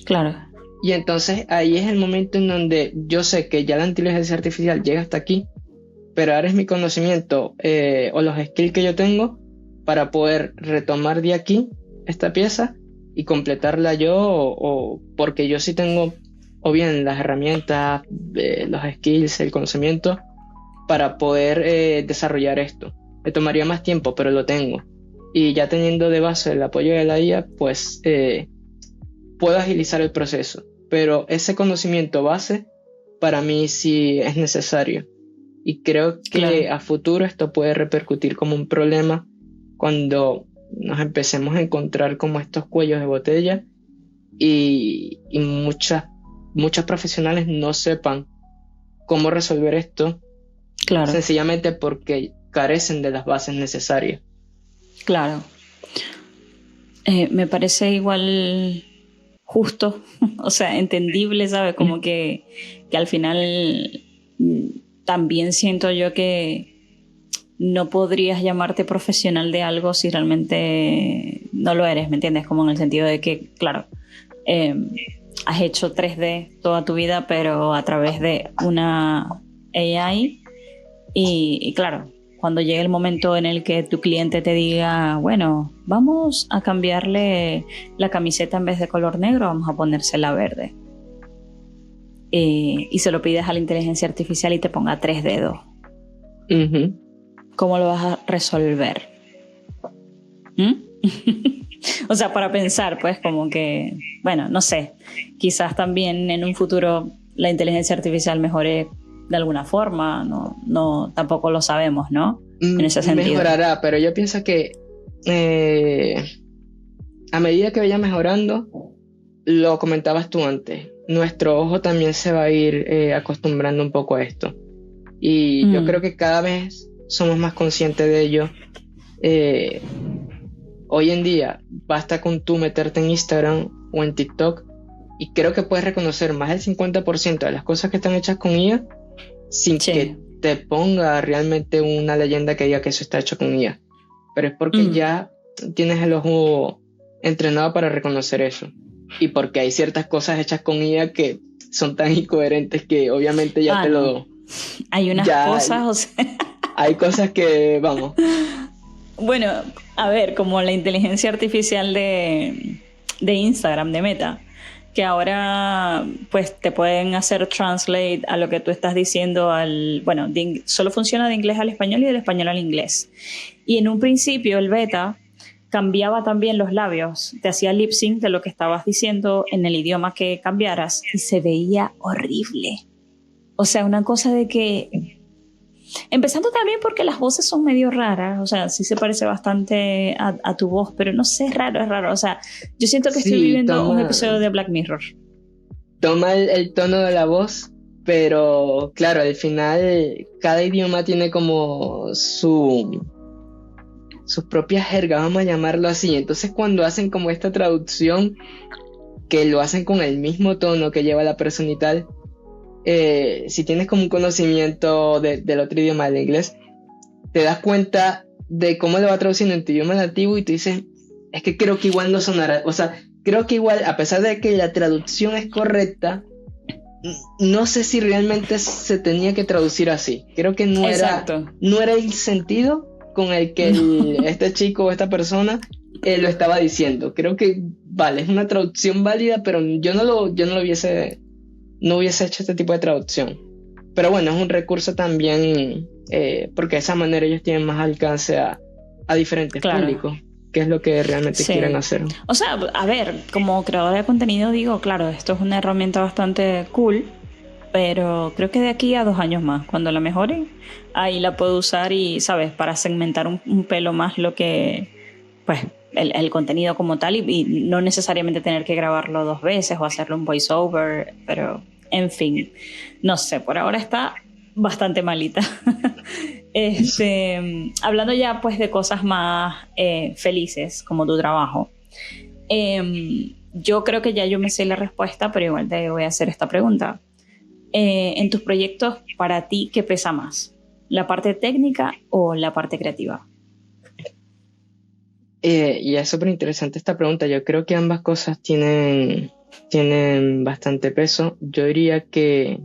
Claro. Y entonces ahí es el momento en donde yo sé que ya la inteligencia artificial llega hasta aquí, pero ahora es mi conocimiento o los skills que yo tengo para poder retomar de aquí esta pieza y completarla yo, o porque yo sí tengo o bien las herramientas, los skills, el conocimiento para poder desarrollar esto. Me tomaría más tiempo, pero lo tengo. Y ya teniendo de base el apoyo de la IA, pues puedo agilizar el proceso. Pero ese conocimiento base para mí sí es necesario. Y creo que Claro. a futuro esto puede repercutir como un problema cuando nos empecemos a encontrar como estos cuellos de botella y muchas profesionales no sepan cómo resolver esto, Claro. sencillamente porque carecen de las bases necesarias. Claro. Me parece igual justo, o sea, entendible, ¿sabes? Como que al final también siento yo que no podrías llamarte profesional de algo si realmente no lo eres, ¿me entiendes? Como en el sentido de que, claro, has hecho 3D toda tu vida, pero a través de una AI y claro, cuando llegue el momento en el que tu cliente te diga, bueno, vamos a cambiarle la camiseta en vez de color negro, vamos a ponérsela verde. Y se lo pides a la inteligencia artificial y te ponga 3 dedos. Uh-huh. ¿Cómo lo vas a resolver? O sea, para pensar, pues como que, bueno, no sé, quizás también en un futuro la inteligencia artificial mejore de alguna forma, no, tampoco lo sabemos, ¿no? En ese sentido. Mejorará, pero yo pienso que a medida que vaya mejorando, lo comentabas tú antes, nuestro ojo también se va a ir acostumbrando un poco a esto. Y yo creo que cada vez somos más conscientes de ello. Hoy en día basta con tú meterte en Instagram o en TikTok y creo que puedes reconocer más del 50% de las cosas que están hechas con IA sin que te ponga realmente una leyenda que diga que eso está hecho con IA. Pero es porque ya tienes el ojo entrenado para reconocer eso. Y porque hay ciertas cosas hechas con IA que son tan incoherentes que obviamente ya te lo... Hay unas cosas, o sea... Hay cosas que, vamos... Bueno, a ver, como la inteligencia artificial de Instagram, de Meta, que ahora pues te pueden hacer translate a lo que tú estás diciendo bueno, solo funciona de inglés al español y del español al inglés. Y en un principio el beta cambiaba también los labios, te hacía lip sync de lo que estabas diciendo en el idioma que cambiaras y se veía horrible. O sea, una cosa de que... Empezando también porque las voces son medio raras, o sea, sí se parece bastante a tu voz, pero no sé, es raro. O sea, yo siento que estoy viviendo un episodio de Black Mirror. Toma el tono de la voz, pero claro, al final cada idioma tiene como su sus propias jergas, vamos a llamarlo así. Entonces cuando hacen como esta traducción, que lo hacen con el mismo tono que lleva la persona y tal, si tienes como un conocimiento del otro idioma, del inglés, te das cuenta de cómo lo va traduciendo en tu idioma nativo y tú dices, es que creo que igual no sonará, o sea, creo que igual, a pesar de que la traducción es correcta, no sé si realmente se tenía que traducir así. Creo que no era el sentido con el que este chico o esta persona lo estaba diciendo. Creo que, vale, es una traducción válida, pero yo no hubiese hecho este tipo de traducción. Pero bueno, es un recurso también, porque de esa manera ellos tienen más alcance a diferentes públicos, que es lo que realmente quieren hacer. O sea, a ver, como creadora de contenido digo, claro, esto es una herramienta bastante cool, pero creo que de aquí a 2 años más, cuando la mejoren, ahí la puedo usar y, ¿sabes? Para segmentar un pelo más lo que, pues, el contenido como tal y no necesariamente tener que grabarlo 2 veces o hacerle un voiceover, pero, en fin, no sé, por ahora está bastante malita. Hablando ya pues de cosas más felices como tu trabajo, yo creo que ya yo me sé la respuesta, pero igual te voy a hacer esta pregunta. En tus proyectos, para ti, ¿qué pesa más? ¿La parte técnica o la parte creativa? Y es súper interesante esta pregunta. Yo creo que ambas cosas tienen bastante peso. Yo diría que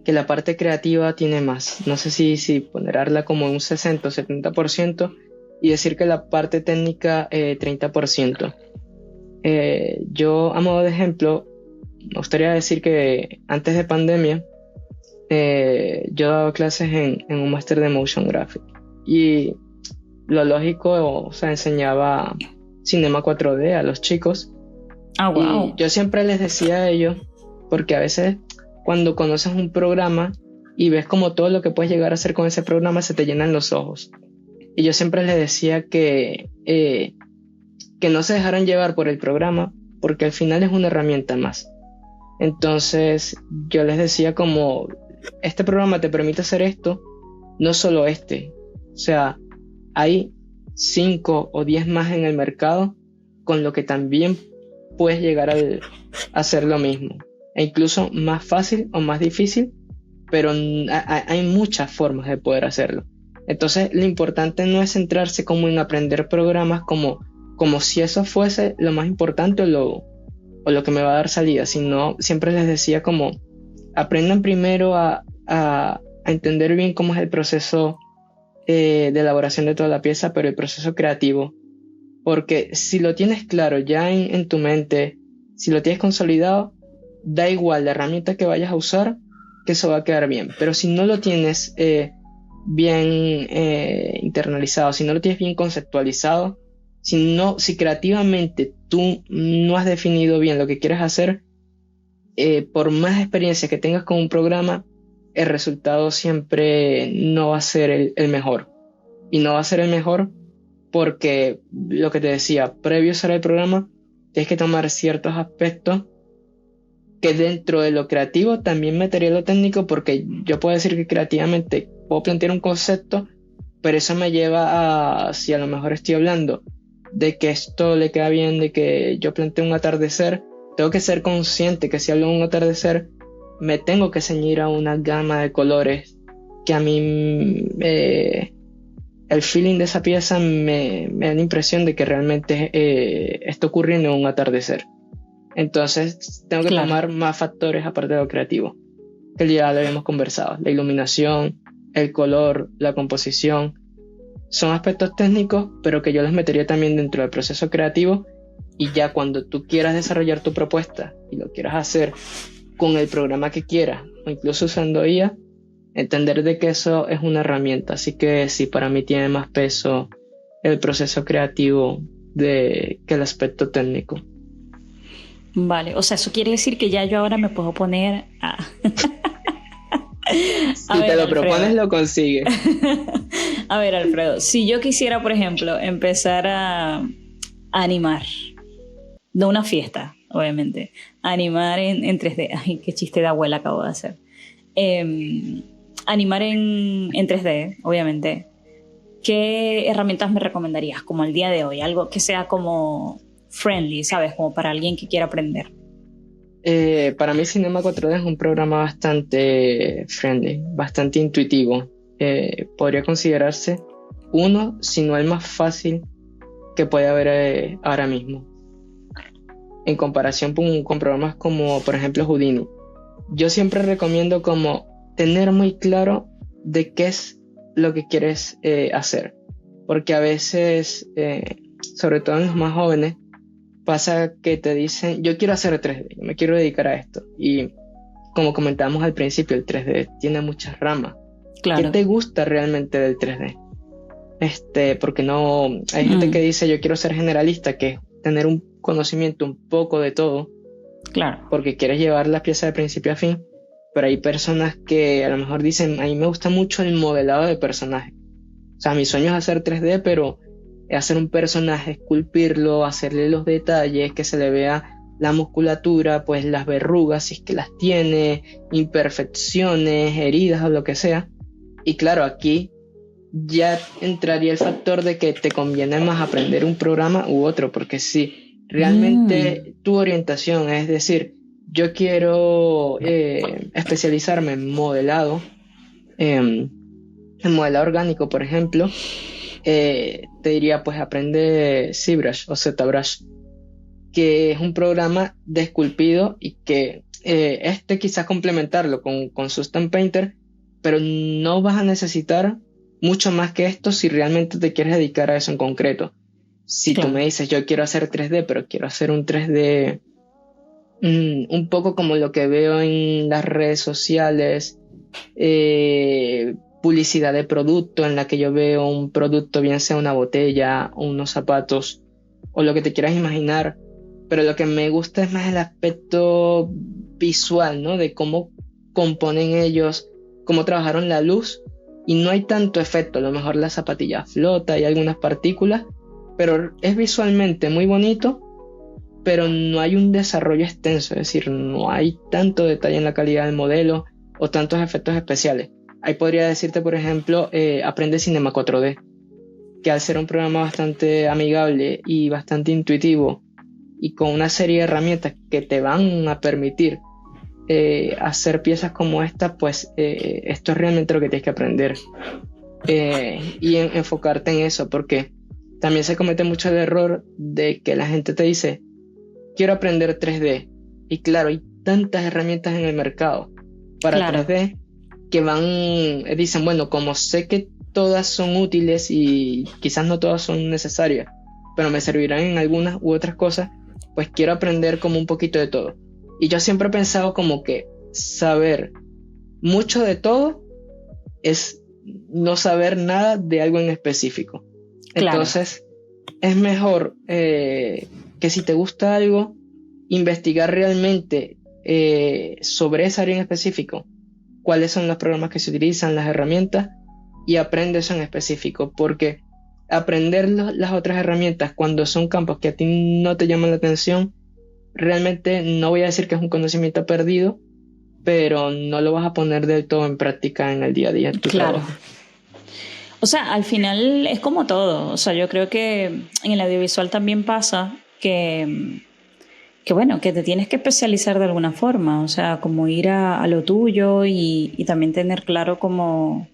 la parte creativa tiene más. No sé si ponerla como un 60 o 70% y decir que la parte técnica 30%. Yo, a modo de ejemplo, me gustaría decir que antes de pandemia yo daba clases en un máster de motion graphic y lo lógico, o sea, enseñaba Cinema 4D a los chicos. Wow. Y yo siempre les decía a ellos, porque a veces cuando conoces un programa y ves como todo lo que puedes llegar a hacer con ese programa, se te llenan los ojos. Y yo siempre les decía que no se dejaran llevar por el programa, porque al final es una herramienta más. Entonces yo les decía como, este programa te permite hacer esto, no solo este. O sea, hay 5 o 10 más en el mercado con lo que también puedes llegar a hacer lo mismo. E incluso más fácil o más difícil, pero hay muchas formas de poder hacerlo. Entonces lo importante no es centrarse como en aprender programas como si eso fuese lo más importante o lo que me va a dar salida, sino siempre les decía como aprendan primero a entender bien cómo es el proceso de elaboración de toda la pieza, pero el proceso creativo, porque si lo tienes claro ya en tu mente, si lo tienes consolidado, da igual la herramienta que vayas a usar, que eso va a quedar bien. Pero si no lo tienes bien internalizado, si no lo tienes bien conceptualizado, si creativamente tú no has definido bien lo que quieres hacer, por más experiencia que tengas con un programa, el resultado siempre no va a ser el mejor. Y no va a ser el mejor porque, lo que te decía, previo a usar el programa, tienes que tomar ciertos aspectos que dentro de lo creativo también metería lo técnico, porque yo puedo decir que creativamente puedo plantear un concepto, pero eso me lleva a, si a lo mejor estoy hablando de que esto le queda bien, de que yo planteo un atardecer, tengo que ser consciente que si hablo de un atardecer, me tengo que ceñir a una gama de colores que a mí el feeling de esa pieza me da la impresión de que realmente está ocurriendo en un atardecer. Entonces tengo que tomar más factores aparte de lo creativo, que ya lo habíamos conversado: la iluminación, el color, la composición. Son aspectos técnicos, pero que yo los metería también dentro del proceso creativo. Y ya cuando tú quieras desarrollar tu propuesta y lo quieras hacer con el programa que quieras, o incluso usando IA, entender de que eso es una herramienta. Así que sí, para mí tiene más peso el proceso creativo que el aspecto técnico. Vale, o sea, eso quiere decir que ya yo ahora me puedo poner a... Si te lo propones, lo consigues. A ver, Alfredo, si yo quisiera, por ejemplo, empezar a animar, de una fiesta, obviamente, animar en 3D, ay, qué chiste de abuela acabo de hacer, animar en 3D, obviamente, ¿qué herramientas me recomendarías como el día de hoy? Algo que sea como friendly, ¿sabes? Como para alguien que quiera aprender. Para mí Cinema 4D es un programa bastante friendly, bastante intuitivo. Podría considerarse uno, si no el más fácil que puede haber ahora mismo, en comparación con programas como por ejemplo Houdini. Yo siempre recomiendo como tener muy claro de qué es lo que quieres hacer, porque a veces, sobre todo en los más jóvenes, pasa que te dicen, yo quiero hacer 3D, yo me quiero dedicar a esto. Y como comentábamos al principio, el 3D tiene muchas ramas. ¿Qué Claro. te gusta realmente del 3D? Porque no, hay gente que dice, yo quiero ser generalista, que es tener un conocimiento un poco de todo, Claro. porque quieres llevar las piezas de principio a fin. Pero hay personas que a lo mejor dicen, a mí me gusta mucho el modelado de personajes. O sea, mi sueño es hacer 3D, pero hacer un personaje, esculpirlo, hacerle los detalles, que se le vea la musculatura, pues las verrugas, si es que las tiene, imperfecciones, heridas o lo que sea. Y claro, aquí ya entraría el factor de que te conviene más aprender un programa u otro, porque si realmente tu orientación es decir, yo quiero especializarme en modelado orgánico, por ejemplo, te diría pues aprende ZBrush o ZBrush, que es un programa de esculpido y que quizás complementarlo con Sustain Painter, pero no vas a necesitar mucho más que esto si realmente te quieres dedicar a eso en concreto. Si tú Claro. me dices yo quiero hacer 3D, pero quiero hacer un 3D un poco como lo que veo en las redes sociales, publicidad de producto en la que yo veo un producto, bien sea una botella o unos zapatos o lo que te quieras imaginar, pero lo que me gusta es más el aspecto visual, ¿no? De cómo componen ellos, cómo trabajaron la luz y no hay tanto efecto, a lo mejor la zapatilla flota y algunas partículas, pero es visualmente muy bonito, pero no hay un desarrollo extenso, es decir, no hay tanto detalle en la calidad del modelo o tantos efectos especiales. Ahí podría decirte, por ejemplo, Aprende Cinema 4D, que al ser un programa bastante amigable y bastante intuitivo y con una serie de herramientas que te van a permitir hacer piezas como esta, pues esto es realmente lo que tienes que aprender y enfocarte en eso, porque también se comete mucho el error de que la gente te dice, quiero aprender 3D. Y claro, hay tantas herramientas en el mercado para Claro. 3D que dicen, bueno, como sé que todas son útiles y quizás no todas son necesarias, pero me servirán en algunas u otras cosas, pues quiero aprender como un poquito de todo. Y yo siempre he pensado como que saber mucho de todo es no saber nada de algo en específico. Claro. Entonces, es mejor que si te gusta algo, investigar realmente sobre esa área en específico, cuáles son los programas que se utilizan, las herramientas, y aprende eso en específico, porque aprender las otras herramientas cuando son campos que a ti no te llaman la atención, realmente no voy a decir que es un conocimiento perdido, pero no lo vas a poner del todo en práctica en el día a día en tu Claro. trabajo. O sea, al final es como todo. O sea, yo creo que en el audiovisual también pasa que bueno, que te tienes que especializar de alguna forma. O sea, como ir a lo tuyo y también tener claro como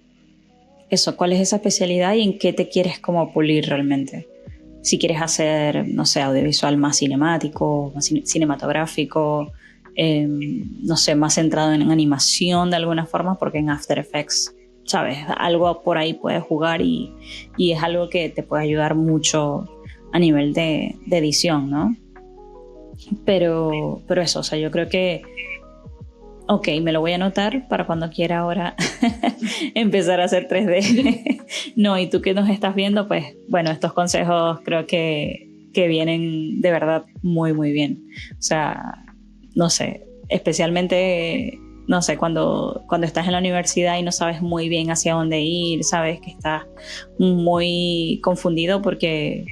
eso, cuál es esa especialidad y en qué te quieres como pulir realmente. Si quieres hacer, no sé, audiovisual más cinemático, más cinematográfico, no sé, más centrado en animación de alguna forma, porque en After Effects, ¿sabes? Algo por ahí puedes jugar y es algo que te puede ayudar mucho a nivel de edición, ¿no? Pero eso, o sea, yo creo que ok, me lo voy a anotar para cuando quiera ahora empezar a hacer 3D. No, y tú que nos estás viendo, pues bueno, estos consejos creo que vienen de verdad muy, muy bien. O sea, no sé, especialmente, no sé, cuando estás en la universidad y no sabes muy bien hacia dónde ir, sabes que estás muy confundido porque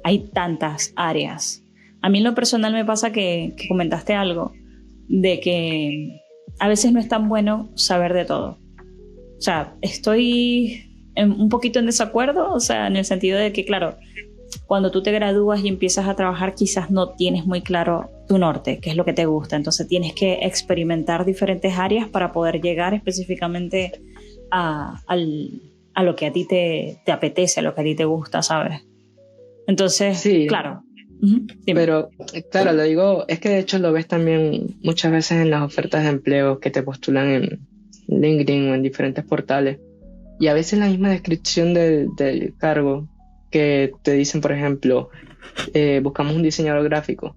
hay tantas áreas. A mí en lo personal me pasa que comentaste algo de que a veces no es tan bueno saber de todo. O sea, estoy un poquito en desacuerdo, o sea, en el sentido de que, claro, cuando tú te gradúas y empiezas a trabajar, quizás no tienes muy claro tu norte, qué es lo que te gusta. Entonces tienes que experimentar diferentes áreas para poder llegar específicamente a lo que a ti te apetece, a lo que a ti te gusta, ¿sabes? Entonces, Sí, claro. pero claro, lo digo, es que de hecho lo ves también muchas veces en las ofertas de empleo que te postulan en LinkedIn o en diferentes portales. Y a veces la misma descripción del cargo que te dicen, por ejemplo, buscamos un diseñador gráfico.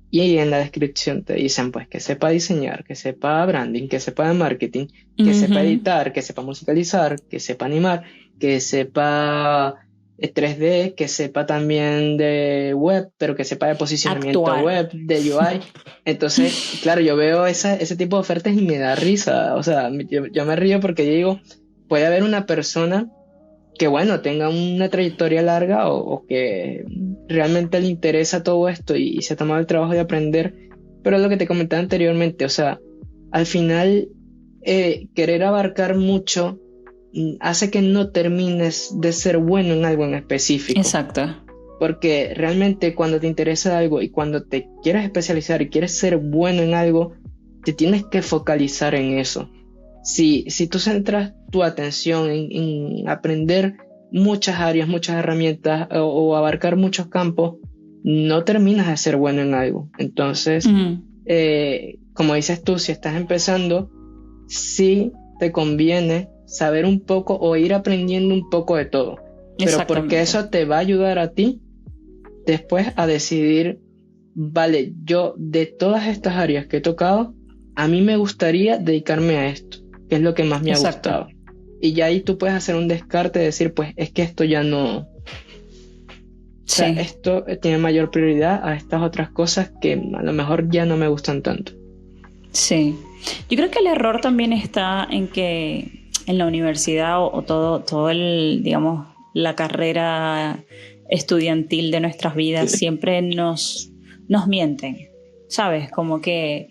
Y en la descripción te dicen, pues, que sepa diseñar, que sepa branding, que sepa de marketing, que sepa editar, que sepa musicalizar, que sepa animar, que sepa 3D, que sepa también de web, pero que sepa de posicionamiento Actuar. web, de UI. Entonces, claro, yo veo ese tipo de ofertas y me da risa. O sea, yo me río porque digo, puede haber una persona que bueno, tenga una trayectoria larga o que realmente le interesa todo esto y se ha tomado el trabajo de aprender, pero es lo que te comentaba anteriormente, o sea, al final querer abarcar mucho hace que no termines de ser bueno en algo en específico. Exacto. Porque realmente cuando te interesa algo y cuando te quieres especializar y quieres ser bueno en algo, te tienes que focalizar en eso. Si tú centras tu atención en aprender muchas áreas, muchas herramientas o abarcar muchos campos, no terminas de ser bueno en algo. Entonces, como dices tú, si estás empezando, sí te conviene saber un poco o ir aprendiendo un poco de todo. Pero porque eso te va a ayudar a ti después a decidir, vale, yo de todas estas áreas que he tocado, a mí me gustaría dedicarme a esto, que es lo que más me ha gustado. Y ya ahí tú puedes hacer un descarte y decir, pues es que esto ya no... O sea, esto tiene mayor prioridad a estas otras cosas que a lo mejor ya no me gustan tanto. Sí. Yo creo que el error también está en que en la universidad o todo el, digamos, la carrera estudiantil de nuestras vidas siempre nos mienten, ¿sabes? Como que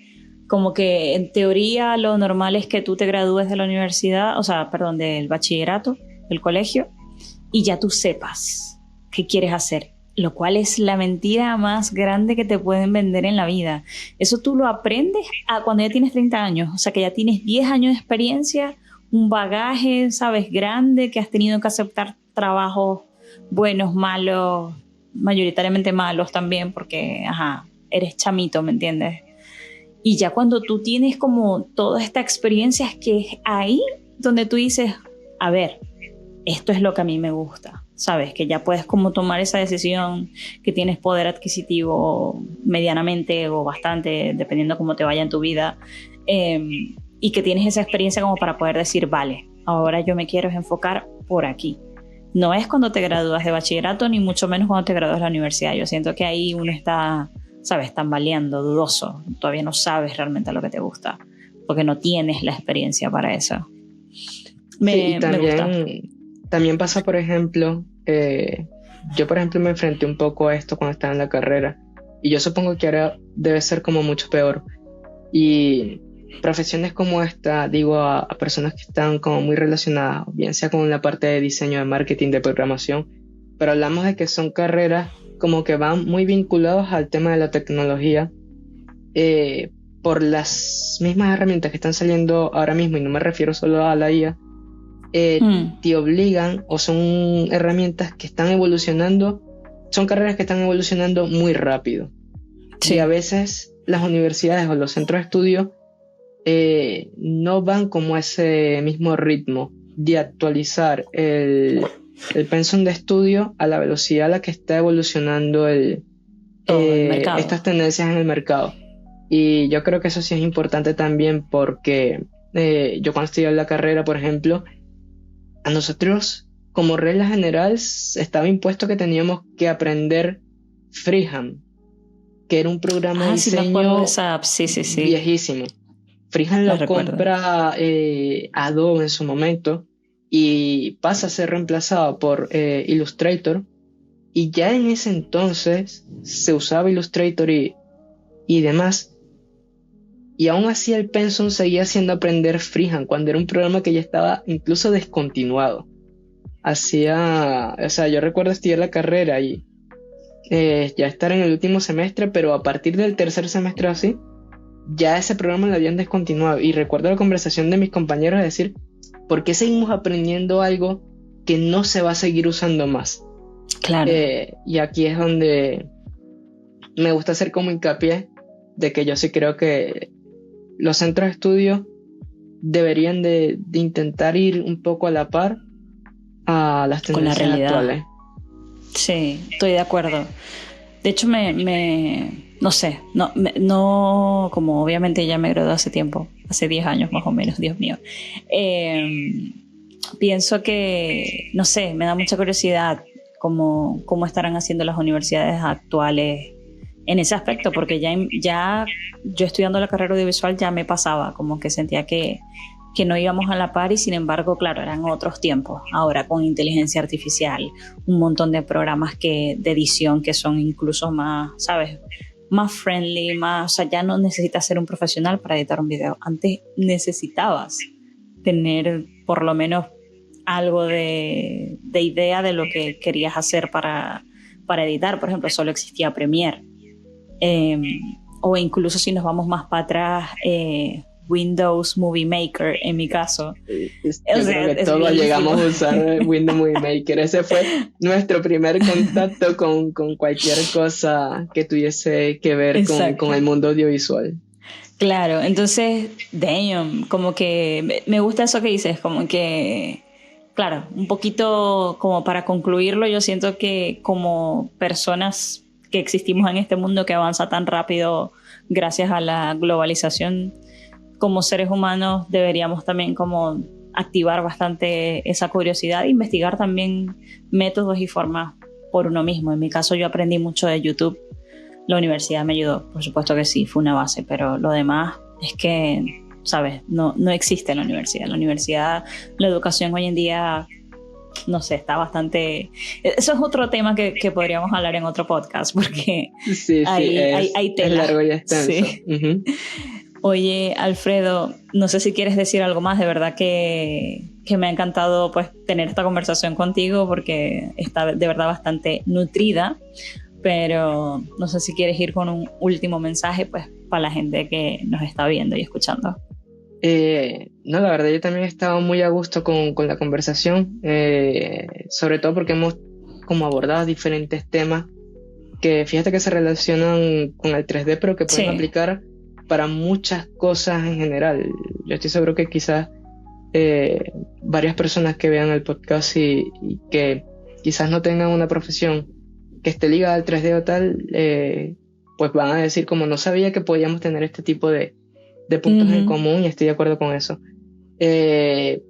en teoría lo normal es que tú te gradúes de la universidad, o sea, perdón, del bachillerato, del colegio, y ya tú sepas qué quieres hacer, lo cual es la mentira más grande que te pueden vender en la vida. Eso tú lo aprendes cuando ya tienes 30 años, o sea, que ya tienes 10 años de experiencia, un bagaje, ¿sabes?, grande, que has tenido que aceptar trabajos buenos, malos, mayoritariamente malos también, porque, eres chamito, ¿me entiendes? Y ya cuando tú tienes como toda esta experiencia, es que es ahí donde tú dices, a ver, esto es lo que a mí me gusta, ¿sabes? Que ya puedes como tomar esa decisión, que tienes poder adquisitivo medianamente o bastante, dependiendo cómo te vaya en tu vida, y que tienes esa experiencia como para poder decir, vale, ahora yo me quiero enfocar por aquí. No es cuando te gradúas de bachillerato, ni mucho menos cuando te gradúas de la universidad. Yo siento que ahí uno está, ¿sabes?, tambaleando, dudoso. Todavía no sabes realmente lo que te gusta, porque no tienes la experiencia para eso. Me gusta. También pasa, por ejemplo, yo por ejemplo me enfrenté un poco a esto cuando estaba en la carrera, y yo supongo que ahora debe ser como mucho peor. Y profesiones como esta, digo a personas que están como muy relacionadas, bien sea con la parte de diseño, de marketing, de programación, pero hablamos de que son carreras como que van muy vinculados al tema de la tecnología, por las mismas herramientas que están saliendo ahora mismo, y no me refiero solo a la IA, te obligan, o son herramientas que están evolucionando, son carreras que están evolucionando muy rápido. Sí. Y a veces las universidades o los centros de estudio no van como a ese mismo ritmo de actualizar el pensum de estudio a la velocidad a la que está evolucionando estas tendencias en el mercado. Y yo creo que eso sí es importante también, porque yo cuando estudié la carrera, por ejemplo, a nosotros como regla general estaba impuesto que teníamos que aprender Freehand, que era un programa de diseño viejísimo. Freehand lo compra Adobe en su momento y pasa a ser reemplazado por Illustrator, y ya en ese entonces se usaba Illustrator y demás, y aún así el pensum seguía haciendo aprender Freehand cuando era un programa que ya estaba incluso descontinuado. o sea, yo recuerdo estudiar la carrera y ya estar en el último semestre, pero a partir del tercer semestre así, ya ese programa lo habían descontinuado. Y recuerdo la conversación de mis compañeros de decir, ¿por qué seguimos aprendiendo algo que no se va a seguir usando más? Claro. Y aquí es donde me gusta hacer como hincapié de que yo sí creo que los centros de estudio deberían de intentar ir un poco a la par a las Con la tendencias realidad actuales. Sí, estoy de acuerdo. De hecho, no sé, no, como obviamente ya me gradué hace tiempo, hace 10 años más o menos, Dios mío. Pienso que, no sé, me da mucha curiosidad cómo estarán haciendo las universidades actuales en ese aspecto, porque ya yo estudiando la carrera audiovisual ya me pasaba, como que sentía que no íbamos a la par y sin embargo, claro, eran otros tiempos. Ahora con inteligencia artificial, un montón de programas de edición que son incluso más, ¿sabes? Más friendly, más, o sea, ya no necesitas ser un profesional para editar un video. Antes necesitabas tener por lo menos algo de idea de lo que querías hacer para editar. Por ejemplo, solo existía Premiere. O incluso si nos vamos más para atrás, Windows Movie Maker en mi caso. Yo creo que todos llegamos a usar Windows Movie Maker. Ese fue nuestro primer contacto con cualquier cosa que tuviese que ver con el mundo audiovisual. Claro, entonces, damn, como que me gusta eso que dices, como que, claro, un poquito como para concluirlo, yo siento que como personas que existimos en este mundo que avanza tan rápido gracias a la globalización, como seres humanos deberíamos también como activar bastante esa curiosidad e investigar también métodos y formas por uno mismo. En mi caso yo aprendí mucho de YouTube. La universidad me ayudó, por supuesto que sí, fue una base, pero lo demás es que, ¿sabes? No existe en la universidad. La universidad, la educación hoy en día, no sé, está bastante... Eso es otro tema que podríamos hablar en otro podcast, porque hay tela. Es largo y extenso. Sí. Uh-huh. Oye, Alfredo, no sé si quieres decir algo más. De verdad que me ha encantado pues tener esta conversación contigo porque está de verdad bastante nutrida. Pero no sé si quieres ir con un último mensaje pues para la gente que nos está viendo y escuchando. No, la verdad yo también he estado muy a gusto con la conversación, sobre todo porque hemos como abordado diferentes temas que fíjate que se relacionan con el 3D pero que pueden aplicar para muchas cosas en general. Yo estoy seguro que quizás varias personas que vean el podcast y que quizás no tengan una profesión que esté ligada al 3D o tal, pues van a decir como no sabía que podíamos tener este tipo de puntos en común y estoy de acuerdo con eso.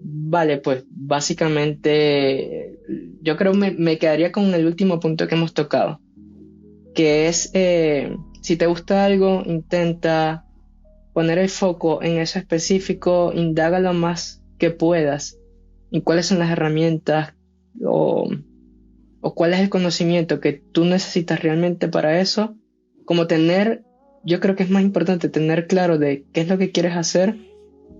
Vale, pues básicamente yo creo me quedaría con el último punto que hemos tocado, que es si te gusta algo, intenta poner el foco en eso específico, indaga lo más que puedas en cuáles son las herramientas o cuál es el conocimiento que tú necesitas realmente para eso, como yo creo que es más importante tener claro de qué es lo que quieres hacer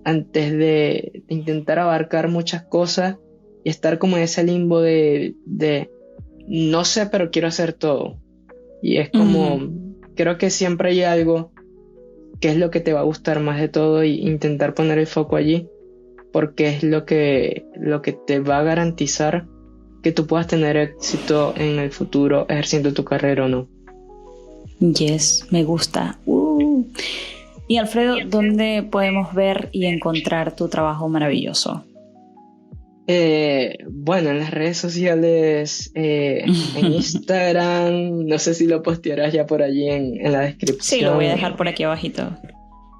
antes de intentar abarcar muchas cosas y estar como en ese limbo de no sé, pero quiero hacer todo. Y es como, creo que siempre hay algo que es lo que te va a gustar más de todo y intentar poner el foco allí, porque es lo que te va a garantizar que tú puedas tener éxito en el futuro ejerciendo tu carrera o no. Yes, me gusta. Y Alfredo, ¿dónde podemos ver y encontrar tu trabajo maravilloso? Bueno, en las redes sociales, en Instagram, no sé si lo postearás ya por allí en la descripción. Sí, lo voy a dejar por aquí abajito.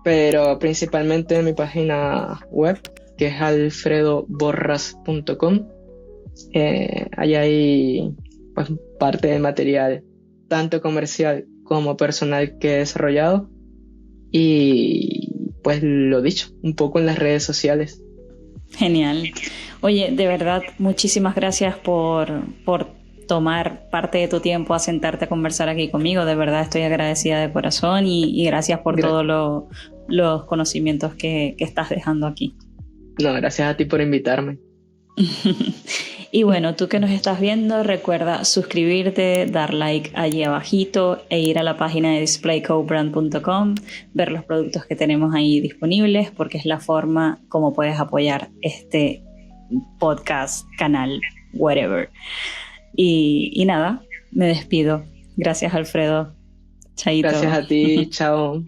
Pero principalmente en mi página web, que es alfredoborras.com. Ahí hay pues parte del material, tanto comercial como personal que he desarrollado. Y pues lo dicho, un poco en las redes sociales. Genial. Oye, de verdad, muchísimas gracias por tomar parte de tu tiempo a sentarte a conversar aquí conmigo. De verdad estoy agradecida de corazón y gracias por todos los conocimientos que estás dejando aquí. No, gracias a ti por invitarme. Y bueno, tú que nos estás viendo, recuerda suscribirte, dar like allí abajito e ir a la página de displaycobrand.com, ver los productos que tenemos ahí disponibles, porque es la forma como puedes apoyar este podcast, canal, whatever. Y nada, me despido. Gracias, Alfredo. Chaito. Gracias a ti, chao.